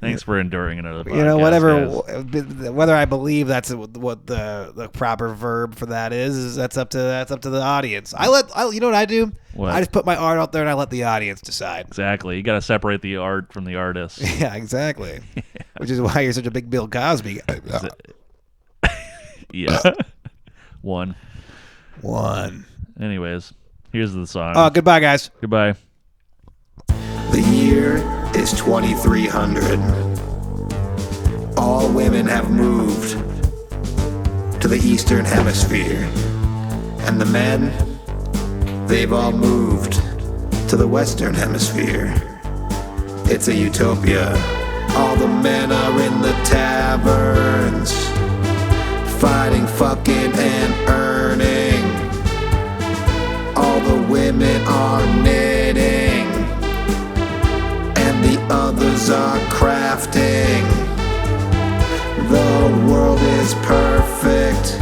Thanks for enduring another podcast. Whether I believe that's what the proper verb for that is that's up to the audience. You know what I do? What? I just put my art out there and I let the audience decide. Exactly. You got to separate the art from the artist. Yeah, exactly. Which is why you're such a big Bill Cosby guy. Yeah. One. Anyways, here's the song. Oh, goodbye, guys. Goodbye. The year is 2300. All women have moved to the Eastern Hemisphere. And the men, they've all moved to the Western Hemisphere. It's a utopia. All the men are in the taverns, fighting, fucking, and earning. All the women are knitting, and the others are crafting. The world is perfect.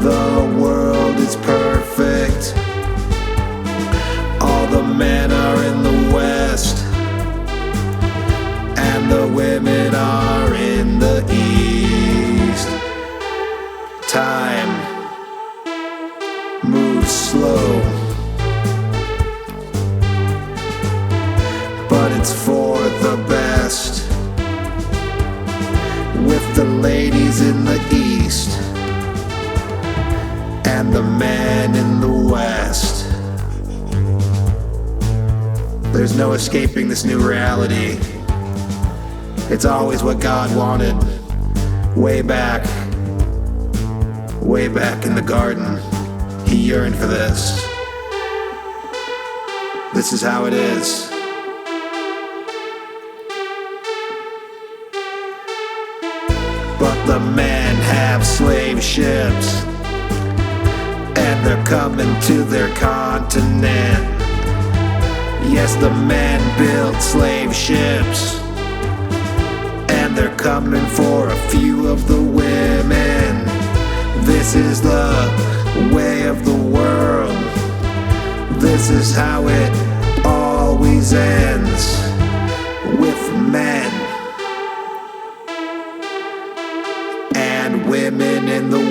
The world is perfect. All the men are in the West, the women are in the east. Time moves slow, but it's for the best. With the ladies in the east and the men in the west. There's no escaping this new reality. It's always what God wanted. Way back in the garden, He yearned for this. This is how it is. But the men have slave ships, and they're coming to their continent. Yes, the men built slave ships, and they're coming for a few of the women. This is the way of the world. This is how it always ends, with men and women in the